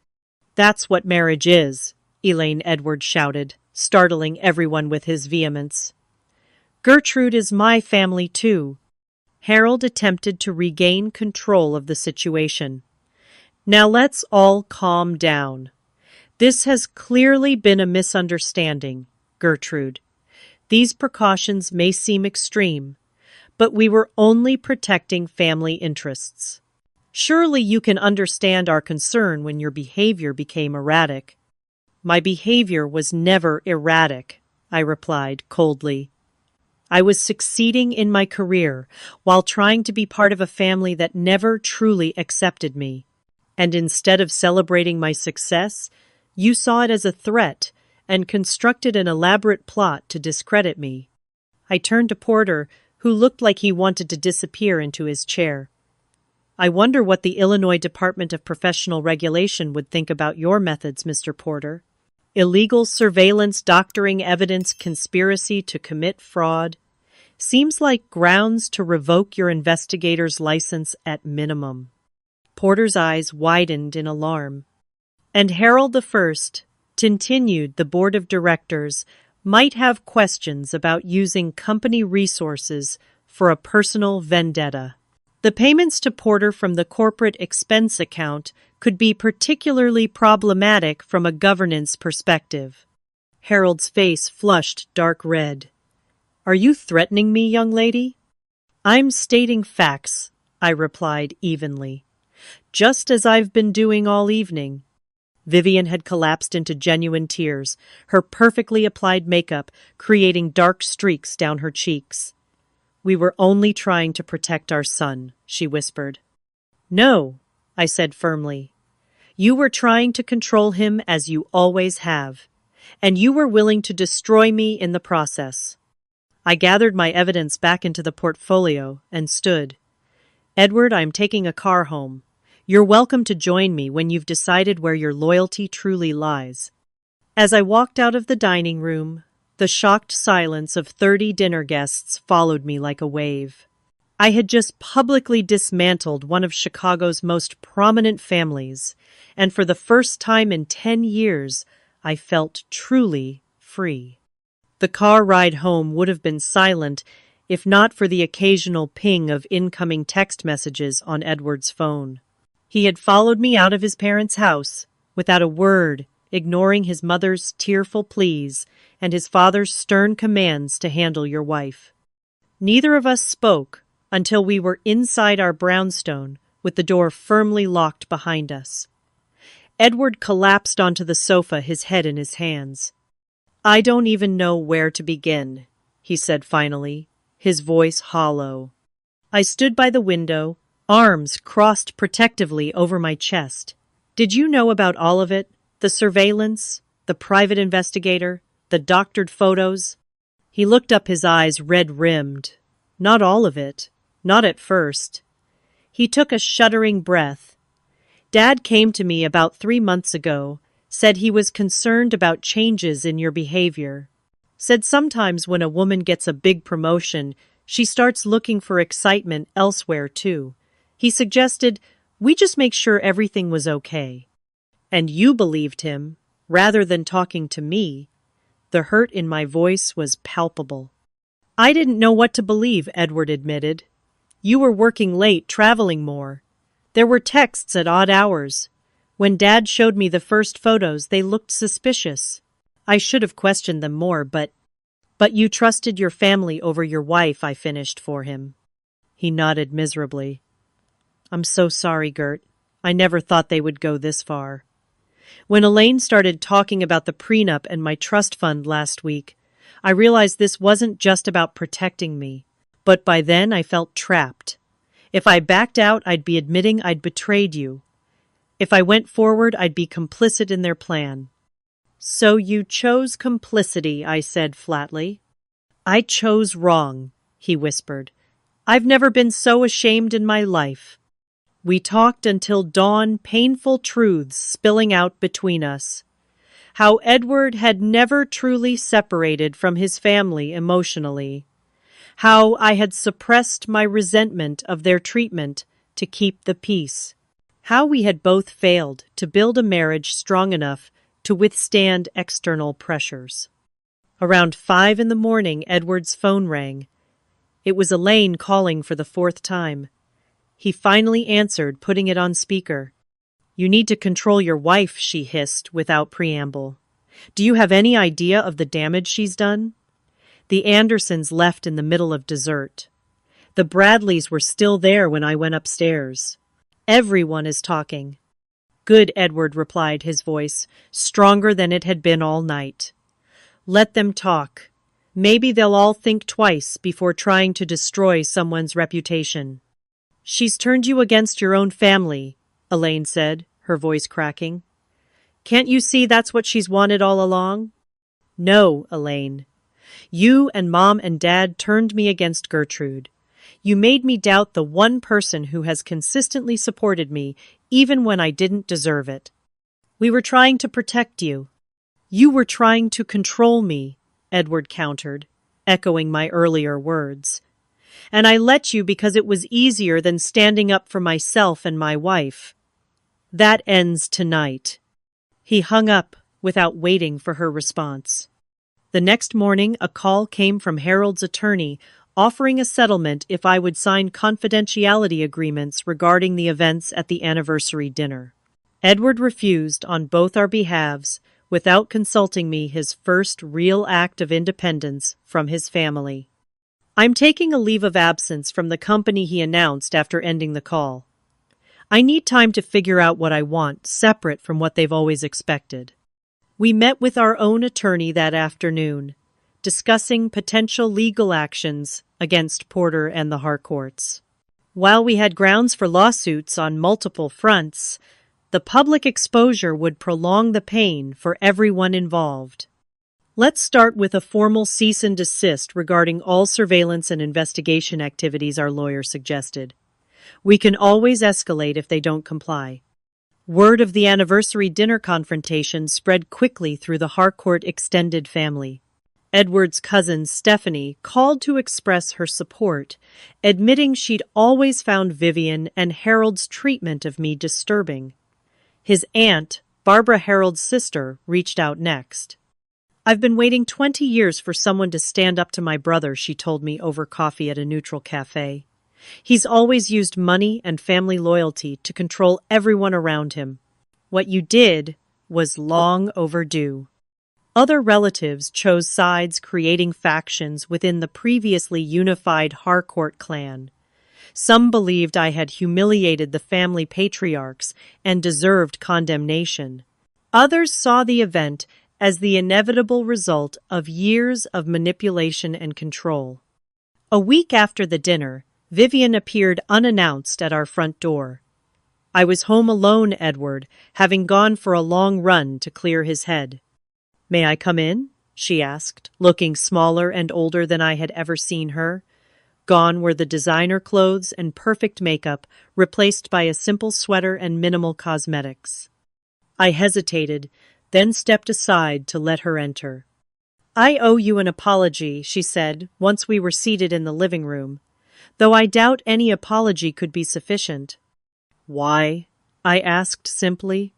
That's what marriage is, Elaine Edwards shouted, startling everyone with his vehemence. Gertrude is my family too. Harold attempted to regain control of the situation. Now let's all calm down. This has clearly been a misunderstanding, Gertrude. These precautions may seem extreme, but we were only protecting family interests. Surely you can understand our concern when your behavior became erratic. My behavior was never erratic, I replied coldly. I was succeeding in my career while trying to be part of a family that never truly accepted me. And instead of celebrating my success, you saw it as a threat and constructed an elaborate plot to discredit me. I turned to Porter, who looked like he wanted to disappear into his chair. I wonder what the Illinois Department of Professional Regulation would think about your methods, Mr. Porter. Illegal surveillance, doctoring evidence, conspiracy to commit fraud. Seems like grounds to revoke your investigator's license at minimum. Porter's eyes widened in alarm. And Harold I, continued the board of directors, might have questions about using company resources for a personal vendetta. The payments to Porter from the corporate expense account could be particularly problematic from a governance perspective. Harold's face flushed dark red. Are you threatening me, young lady? I'm stating facts, I replied evenly. Just as I've been doing all evening. Vivian had collapsed into genuine tears, her perfectly applied makeup creating dark streaks down her cheeks. We were only trying to protect our son, she whispered. No, I said firmly. You were trying to control him as you always have, and you were willing to destroy me in the process. I gathered my evidence back into the portfolio and stood. Edward, I'm taking a car home. You're welcome to join me when you've decided where your loyalty truly lies. As I walked out of the dining room, the shocked silence of 30 dinner guests followed me like a wave. I had just publicly dismantled one of Chicago's most prominent families, and for the first time in 10 years, I felt truly free. The car ride home would have been silent if not for the occasional ping of incoming text messages on Edward's phone. He had followed me out of his parents' house, without a word, ignoring his mother's tearful pleas and his father's stern commands to handle your wife. Neither of us spoke until we were inside our brownstone, with the door firmly locked behind us. Edward collapsed onto the sofa, his head in his hands. "I don't even know where to begin," he said finally, his voice hollow. I stood by the window, arms crossed protectively over my chest. "Did you know about all of it? The surveillance, the private investigator, the doctored photos?" He looked up, his eyes red-rimmed. "Not all of it. Not at first." He took a shuddering breath. "Dad came to me about 3 months ago, said he was concerned about changes in your behavior. Said sometimes when a woman gets a big promotion, she starts looking for excitement elsewhere too. He suggested we just make sure everything was okay." And you believed him, rather than talking to me. The hurt in my voice was palpable. "I didn't know what to believe," Edward admitted. "You were working late, traveling more. There were texts at odd hours. When Dad showed me the first photos, they looked suspicious. I should have questioned them more, but you trusted your family over your wife," I finished for him. He nodded miserably. "I'm so sorry, Gert. I never thought they would go this far." When Elaine started talking about the prenup and my trust fund last week, I realized this wasn't just about protecting me. But by then I felt trapped. If I backed out, I'd be admitting I'd betrayed you. If I went forward, I'd be complicit in their plan. "So you chose complicity," I said flatly. "I chose wrong," he whispered. "I've never been so ashamed in my life." We talked until dawn, painful truths spilling out between us. How Edward had never truly separated from his family emotionally. How I had suppressed my resentment of their treatment to keep the peace. How we had both failed to build a marriage strong enough to withstand external pressures. Around 5 in the morning, Edward's phone rang. It was Elaine calling for the 4th time. He finally answered, putting it on speaker. "You need to control your wife," she hissed without preamble. "Do you have any idea of the damage she's done?" The Andersons left in the middle of dessert. The Bradleys were still there when I went upstairs. "Everyone is talking." "Good," Edward replied, his voice stronger than it had been all night. "Let them talk. Maybe they'll all think twice before trying to destroy someone's reputation." "She's turned you against your own family," Elaine said, her voice cracking. "Can't you see that's what she's wanted all along?" "No, Elaine. You and Mom and Dad turned me against Gertrude. You made me doubt the one person who has consistently supported me, even when I didn't deserve it. We were trying to protect you." "You were trying to control me," Edward countered, echoing my earlier words. "And I let you because it was easier than standing up for myself and my wife. That ends tonight." He hung up without waiting for her response. The next morning, a call came from Harold's attorney offering a settlement if I would sign confidentiality agreements regarding the events at the anniversary dinner. Edward refused on both our behalves without consulting me, his first real act of independence from his family. "I'm taking a leave of absence from the company," he announced after ending the call. "I need time to figure out what I want, separate from what they've always expected." We met with our own attorney that afternoon, discussing potential legal actions against Porter and the Harcourts. While we had grounds for lawsuits on multiple fronts, the public exposure would prolong the pain for everyone involved. "Let's start with a formal cease and desist regarding all surveillance and investigation activities," our lawyer suggested. "We can always escalate if they don't comply." Word of the anniversary dinner confrontation spread quickly through the Harcourt extended family. Edward's cousin Stephanie called to express her support, admitting she'd always found Vivian and Harold's treatment of me disturbing. His aunt, Barbara Harold's sister, reached out next. I've been waiting 20 years for someone to stand up to my brother, she told me over coffee at a neutral cafe. He's always used money and family loyalty to control everyone around him. What you did was long overdue. Other relatives chose sides, creating factions within the previously unified Harcourt clan. Some believed I had humiliated the family patriarchs and deserved condemnation. Others saw the event as the inevitable result of years of manipulation and control. A week after the dinner, Vivian appeared unannounced at our front door. I was home alone, Edward, having gone for a long run to clear his head. "May I come in?" she asked, looking smaller and older than I had ever seen her. Gone were the designer clothes and perfect makeup, replaced by a simple sweater and minimal cosmetics. I hesitated, then stepped aside to let her enter. "I owe you an apology," she said, once we were seated in the living room, though I doubt any apology could be sufficient. "Why?" I asked simply.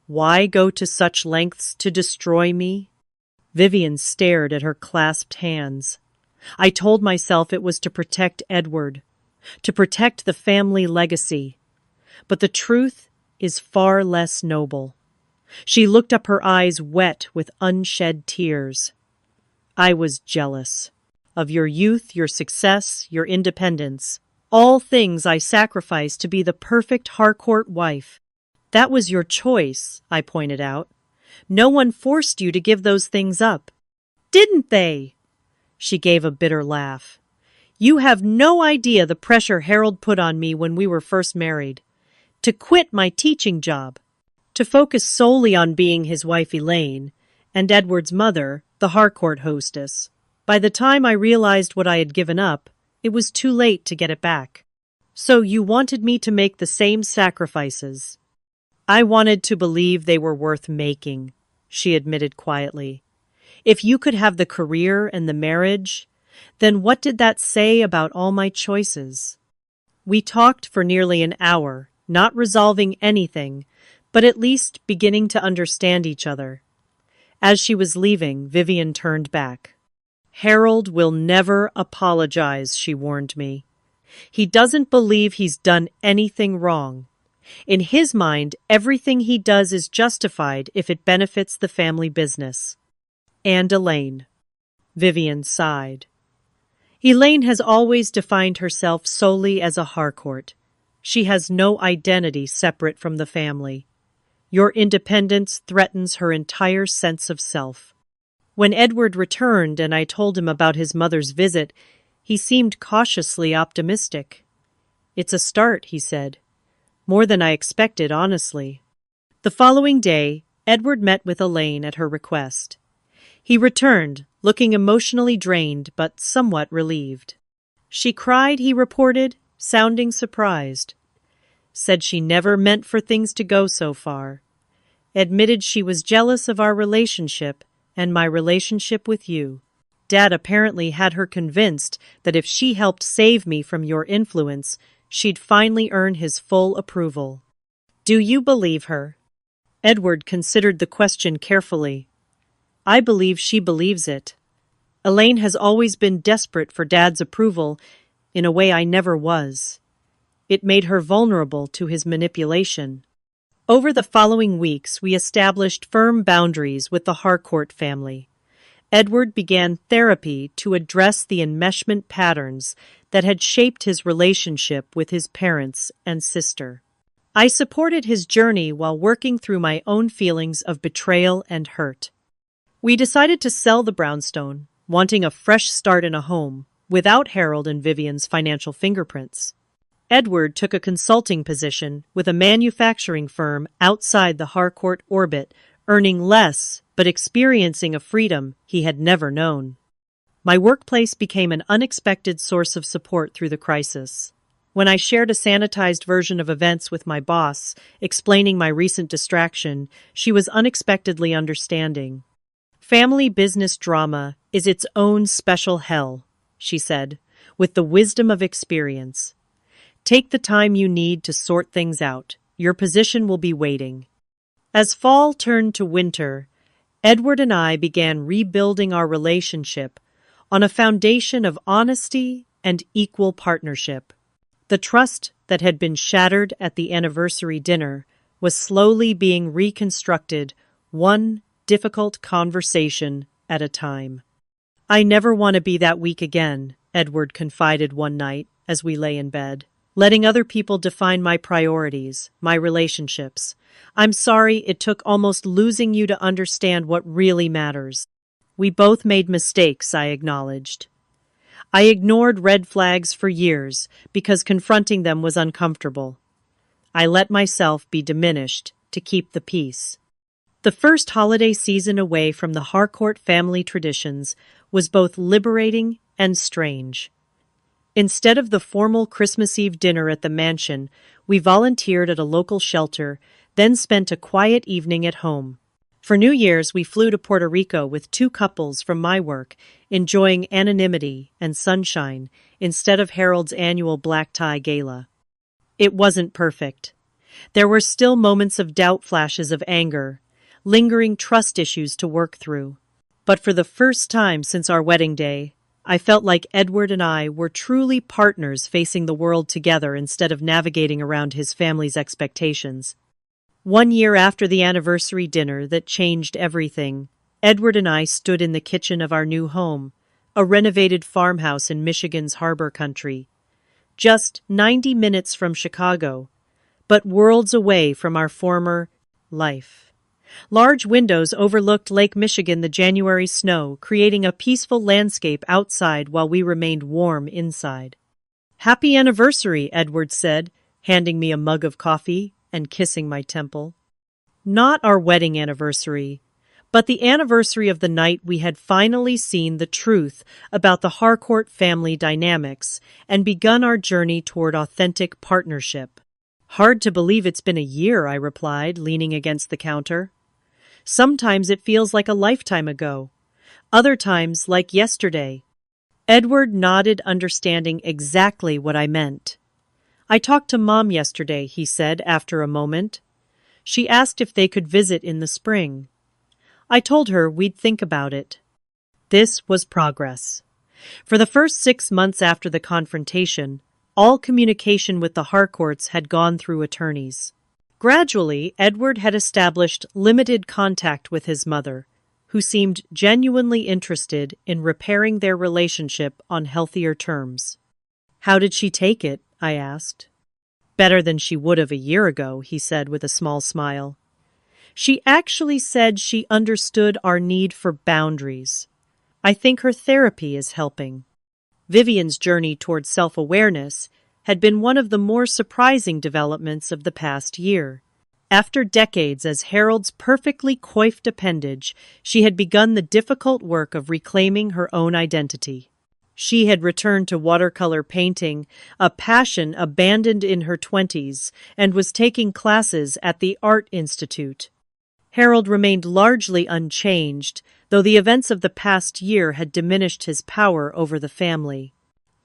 "Why go to such lengths to destroy me?" Vivian stared at her clasped hands. I told myself it was to protect Edward, to protect the family legacy. But the truth is far less noble. She looked up, her eyes wet with unshed tears. "I was jealous of your youth, your success, your independence. All things I sacrificed to be the perfect Harcourt wife. That was your choice," I pointed out. "No one forced you to give those things up." "Didn't they?" She gave a bitter laugh. "You have no idea the pressure Harold put on me when we were first married. To quit my teaching job, to focus solely on being his wife Elaine, and Edward's mother, the Harcourt hostess. By the time I realized what I had given up, it was too late to get it back. So you wanted me to make the same sacrifices." "I wanted to believe they were worth making," she admitted quietly. "If you could have the career and the marriage, then what did that say about all my choices?" We talked for nearly an hour, not resolving anything, but at least beginning to understand each other. As she was leaving, Vivian turned back. "Harold will never apologize," she warned me. "He doesn't believe he's done anything wrong. In his mind, everything he does is justified if it benefits the family business." "And Elaine." Vivian sighed. "Elaine has always defined herself solely as a Harcourt. She has no identity separate from the family. Your independence threatens her entire sense of self." When Edward returned and I told him about his mother's visit, he seemed cautiously optimistic. "It's a start," he said. "More than I expected, honestly." The following day, Edward met with Elaine at her request. He returned, looking emotionally drained but somewhat relieved. "She cried," he reported, sounding surprised. "Said she never meant for things to go so far. Admitted she was jealous of our relationship and my relationship with you. Dad apparently had her convinced that if she helped save me from your influence, she'd finally earn his full approval." "Do you believe her?" Edward considered the question carefully. "I believe she believes it. Elaine has always been desperate for Dad's approval in a way I never was. It made her vulnerable to his manipulation." Over the following weeks, we established firm boundaries with the Harcourt family. Edward began therapy to address the enmeshment patterns that had shaped his relationship with his parents and sister. I supported his journey while working through my own feelings of betrayal and hurt. We decided to sell the brownstone, wanting a fresh start in a home, without Harold and Vivian's financial fingerprints. Edward took a consulting position with a manufacturing firm outside the Harcourt orbit, earning less but experiencing a freedom he had never known. My workplace became an unexpected source of support through the crisis. When I shared a sanitized version of events with my boss, explaining my recent distraction, she was unexpectedly understanding. "Family business drama is its own special hell," she said, with the wisdom of experience. "Take the time you need to sort things out. Your position will be waiting." As fall turned to winter, Edward and I began rebuilding our relationship on a foundation of honesty and equal partnership. The trust that had been shattered at the anniversary dinner was slowly being reconstructed, one difficult conversation at a time. "I never want to be that weak again," Edward confided one night as we lay in bed. "Letting other people define my priorities, my relationships. I'm sorry it took almost losing you to understand what really matters." We both made mistakes, I acknowledged. I ignored red flags for years because confronting them was uncomfortable. I let myself be diminished to keep the peace. The first holiday season away from the Harcourt family traditions was both liberating and strange. Instead of the formal Christmas Eve dinner at the mansion, we volunteered at a local shelter, then spent a quiet evening at home. For New Year's, we flew to Puerto Rico with two couples from my work, enjoying anonymity and sunshine instead of Harold's annual black tie gala. It wasn't perfect. There were still moments of doubt, flashes of anger, lingering trust issues to work through. But for the first time since our wedding day, I felt like Edward and I were truly partners facing the world together instead of navigating around his family's expectations. 1 year after the anniversary dinner that changed everything, Edward and I stood in the kitchen of our new home, a renovated farmhouse in Michigan's harbor country. Just 90 minutes from Chicago, but worlds away from our former life. Large windows overlooked Lake Michigan, the January snow, creating a peaceful landscape outside while we remained warm inside. "Happy anniversary," Edward said, handing me a mug of coffee and kissing my temple. Not our wedding anniversary, but the anniversary of the night we had finally seen the truth about the Harcourt family dynamics and begun our journey toward authentic partnership. "Hard to believe it's been a year," I replied, leaning against the counter. "Sometimes it feels like a lifetime ago, other times like yesterday." Edward nodded, understanding exactly what I meant. "I talked to Mom yesterday," he said after a moment. "She asked if they could visit in the spring. I told her we'd think about it." This was progress. For the first 6 months after the confrontation, all communication with the Harcourts had gone through attorneys. Gradually, Edward had established limited contact with his mother, who seemed genuinely interested in repairing their relationship on healthier terms. "How did she take it?" I asked. "Better than she would have a year ago," he said with a small smile. "She actually said she understood our need for boundaries. I think her therapy is helping." Vivian's journey towards self-awareness had been one of the more surprising developments of the past year. After decades as Harold's perfectly coiffed appendage, she had begun the difficult work of reclaiming her own identity. She had returned to watercolor painting, a passion abandoned in her 20s, and was taking classes at the Art Institute. Harold remained largely unchanged, though the events of the past year had diminished his power over the family.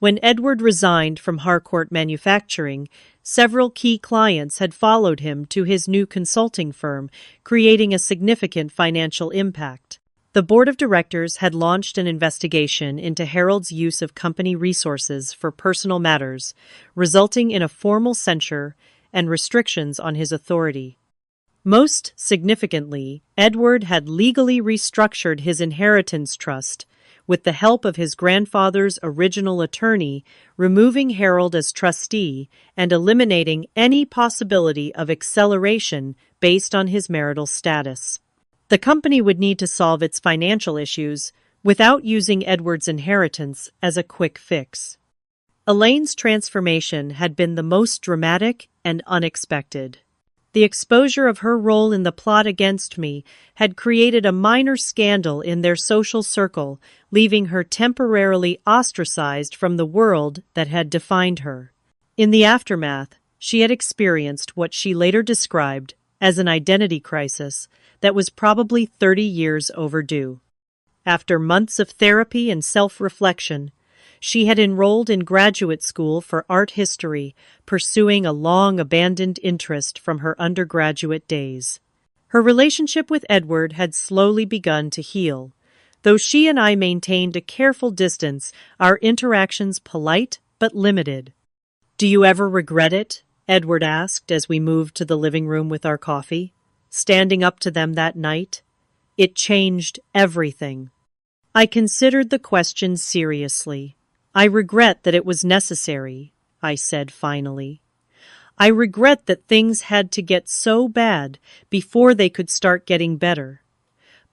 When Edward resigned from Harcourt Manufacturing, several key clients had followed him to his new consulting firm, creating a significant financial impact. The board of directors had launched an investigation into Harold's use of company resources for personal matters, resulting in a formal censure and restrictions on his authority. Most significantly, Edward had legally restructured his inheritance trust, with the help of his grandfather's original attorney, removing Harold as trustee and eliminating any possibility of acceleration based on his marital status. The company would need to solve its financial issues without using Edward's inheritance as a quick fix. Elaine's transformation had been the most dramatic and unexpected. The exposure of her role in the plot against me had created a minor scandal in their social circle, leaving her temporarily ostracized from the world that had defined her. In the aftermath, she had experienced what she later described as an identity crisis that was probably 30 years overdue. After months of therapy and self-reflection, she had enrolled in graduate school for art history, pursuing a long-abandoned interest from her undergraduate days. Her relationship with Edward had slowly begun to heal. Though she and I maintained a careful distance, our interactions polite but limited. "Do you ever regret it?" Edward asked as we moved to the living room with our coffee. "Standing up to them that night? It changed everything." I considered the question seriously. "I regret that it was necessary," I said finally. "I regret that things had to get so bad before they could start getting better.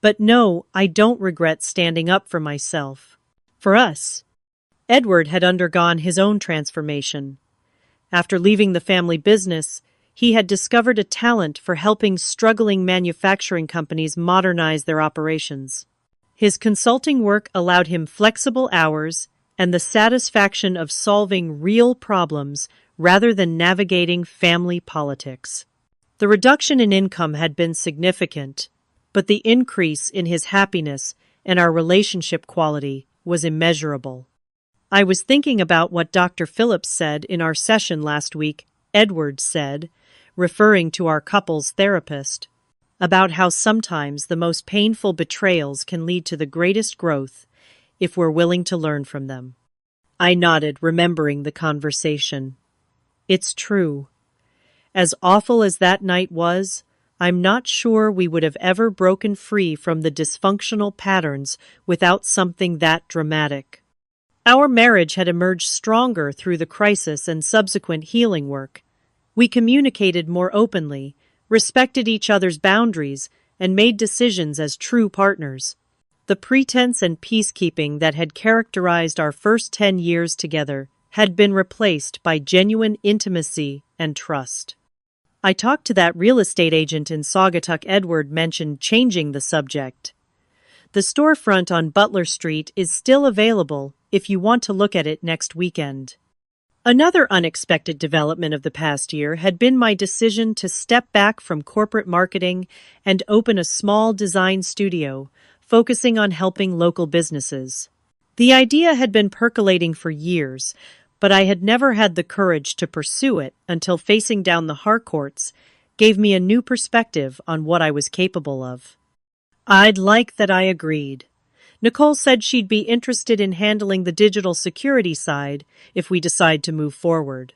But no, I don't regret standing up for myself." For us, Edward had undergone his own transformation. After leaving the family business, he had discovered a talent for helping struggling manufacturing companies modernize their operations. His consulting work allowed him flexible hours and the satisfaction of solving real problems rather than navigating family politics. The reduction in income had been significant, but the increase in his happiness and our relationship quality was immeasurable. "I was thinking about what Dr. Phillips said in our session last week," Edward said, referring to our couple's therapist, "about how sometimes the most painful betrayals can lead to the greatest growth if we're willing to learn from them." I nodded, remembering the conversation. It's true. As awful as that night was, I'm not sure we would have ever broken free from the dysfunctional patterns without something that dramatic. Our marriage had emerged stronger through the crisis and subsequent healing work. We communicated more openly, respected each other's boundaries, and made decisions as true partners. The pretense and peacekeeping that had characterized our first 10 years together had been replaced by genuine intimacy and trust. I talked to that real estate agent in Saugatuck. Edward mentioned changing the subject. The storefront on Butler Street is still available if you want to look at it next weekend. Another unexpected development of the past year had been my decision to step back from corporate marketing and open a small design studio, focusing on helping local businesses. The idea had been percolating for years, but I had never had the courage to pursue it until facing down the Harcourts gave me a new perspective on what I was capable of. I'd like that I agreed. Nicole said she'd be interested in handling the digital security side if we decide to move forward.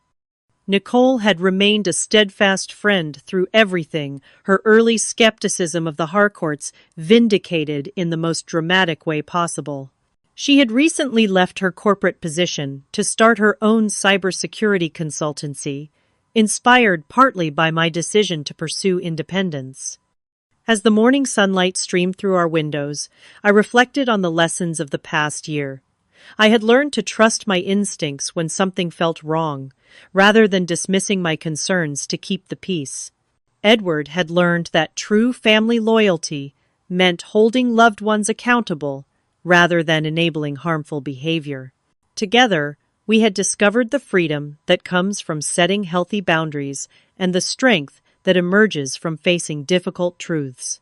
Nicole had remained a steadfast friend through everything, her early skepticism of the Harcourts vindicated in the most dramatic way possible. She had recently left her corporate position to start her own cybersecurity consultancy, inspired partly by my decision to pursue independence. As the morning sunlight streamed through our windows, I reflected on the lessons of the past year. I had learned to trust my instincts when something felt wrong, rather than dismissing my concerns to keep the peace. Edward had learned that true family loyalty meant holding loved ones accountable rather than enabling harmful behavior. Together, we had discovered the freedom that comes from setting healthy boundaries and the strength that emerges from facing difficult truths.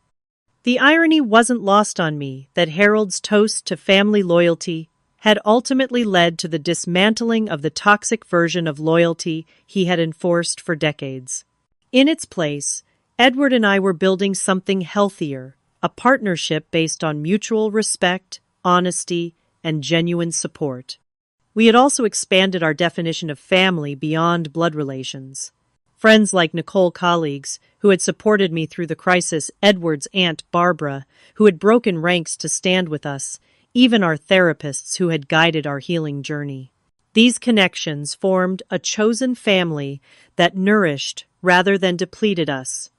The irony wasn't lost on me that Harold's toast to family loyalty had ultimately led to the dismantling of the toxic version of loyalty he had enforced for decades. In its place, Edward and I were building something healthier, a partnership based on mutual respect, honesty, and genuine support. We had also expanded our definition of family beyond blood relations. Friends like Nicole, colleagues who had supported me through the crisis, Edward's aunt Barbara, who had broken ranks to stand with us, even our therapists who had guided our healing journey. These connections formed a chosen family that nourished rather than depleted us.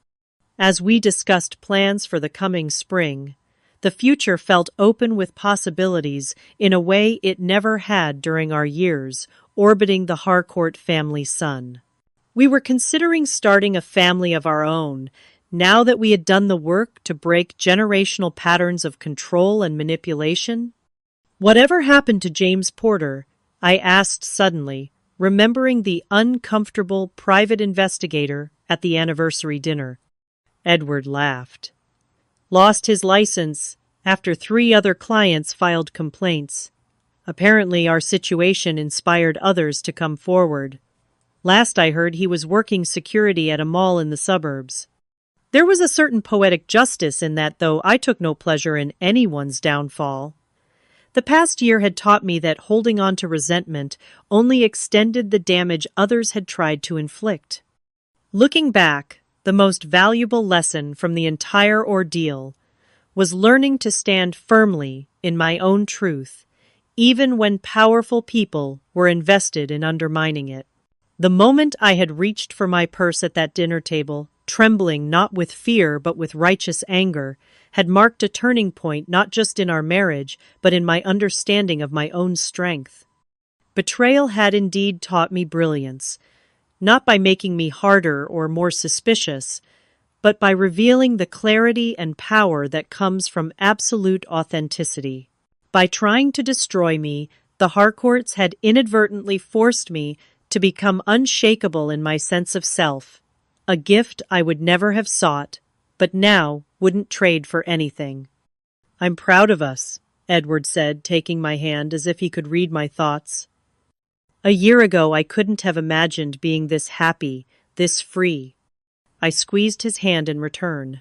As we discussed plans for the coming spring, the future felt open with possibilities in a way it never had during our years orbiting the Harcourt family sun. We were considering starting a family of our own, now that we had done the work to break generational patterns of control and manipulation. "Whatever happened to James Porter?" I asked suddenly, remembering the uncomfortable private investigator at the anniversary dinner. Edward laughed. "Lost his license after 3 other clients filed complaints. Apparently our situation inspired others to come forward. Last I heard, he was working security at a mall in the suburbs." There was a certain poetic justice in that, though I took no pleasure in anyone's downfall. The past year had taught me that holding on to resentment only extended the damage others had tried to inflict. Looking back, the most valuable lesson from the entire ordeal was learning to stand firmly in my own truth, even when powerful people were invested in undermining it. The moment I had reached for my purse at that dinner table, trembling not with fear but with righteous anger, had marked a turning point not just in our marriage, but in my understanding of my own strength. Betrayal had indeed taught me brilliance, not by making me harder or more suspicious, but by revealing the clarity and power that comes from absolute authenticity. By trying to destroy me, the Harcourts had inadvertently forced me to become unshakable in my sense of self, a gift I would never have sought, but now wouldn't trade for anything. "I'm proud of us," Edward said, taking my hand as if he could read my thoughts. "A year ago I couldn't have imagined being this happy, this free." I squeezed his hand in return.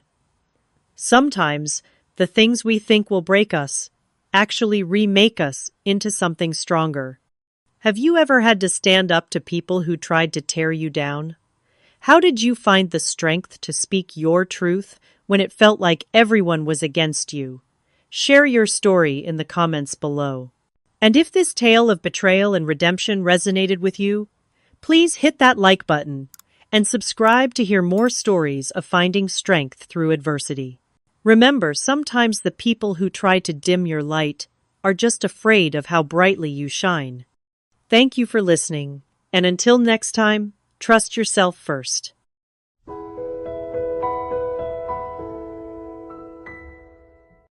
Sometimes the things we think will break us actually remake us into something stronger. Have you ever had to stand up to people who tried to tear you down? How did you find the strength to speak your truth when it felt like everyone was against you? Share your story in the comments below. And if this tale of betrayal and redemption resonated with you, please hit that like button and subscribe to hear more stories of finding strength through adversity. Remember, sometimes the people who try to dim your light are just afraid of how brightly you shine. Thank you for listening, and until next time, trust yourself first.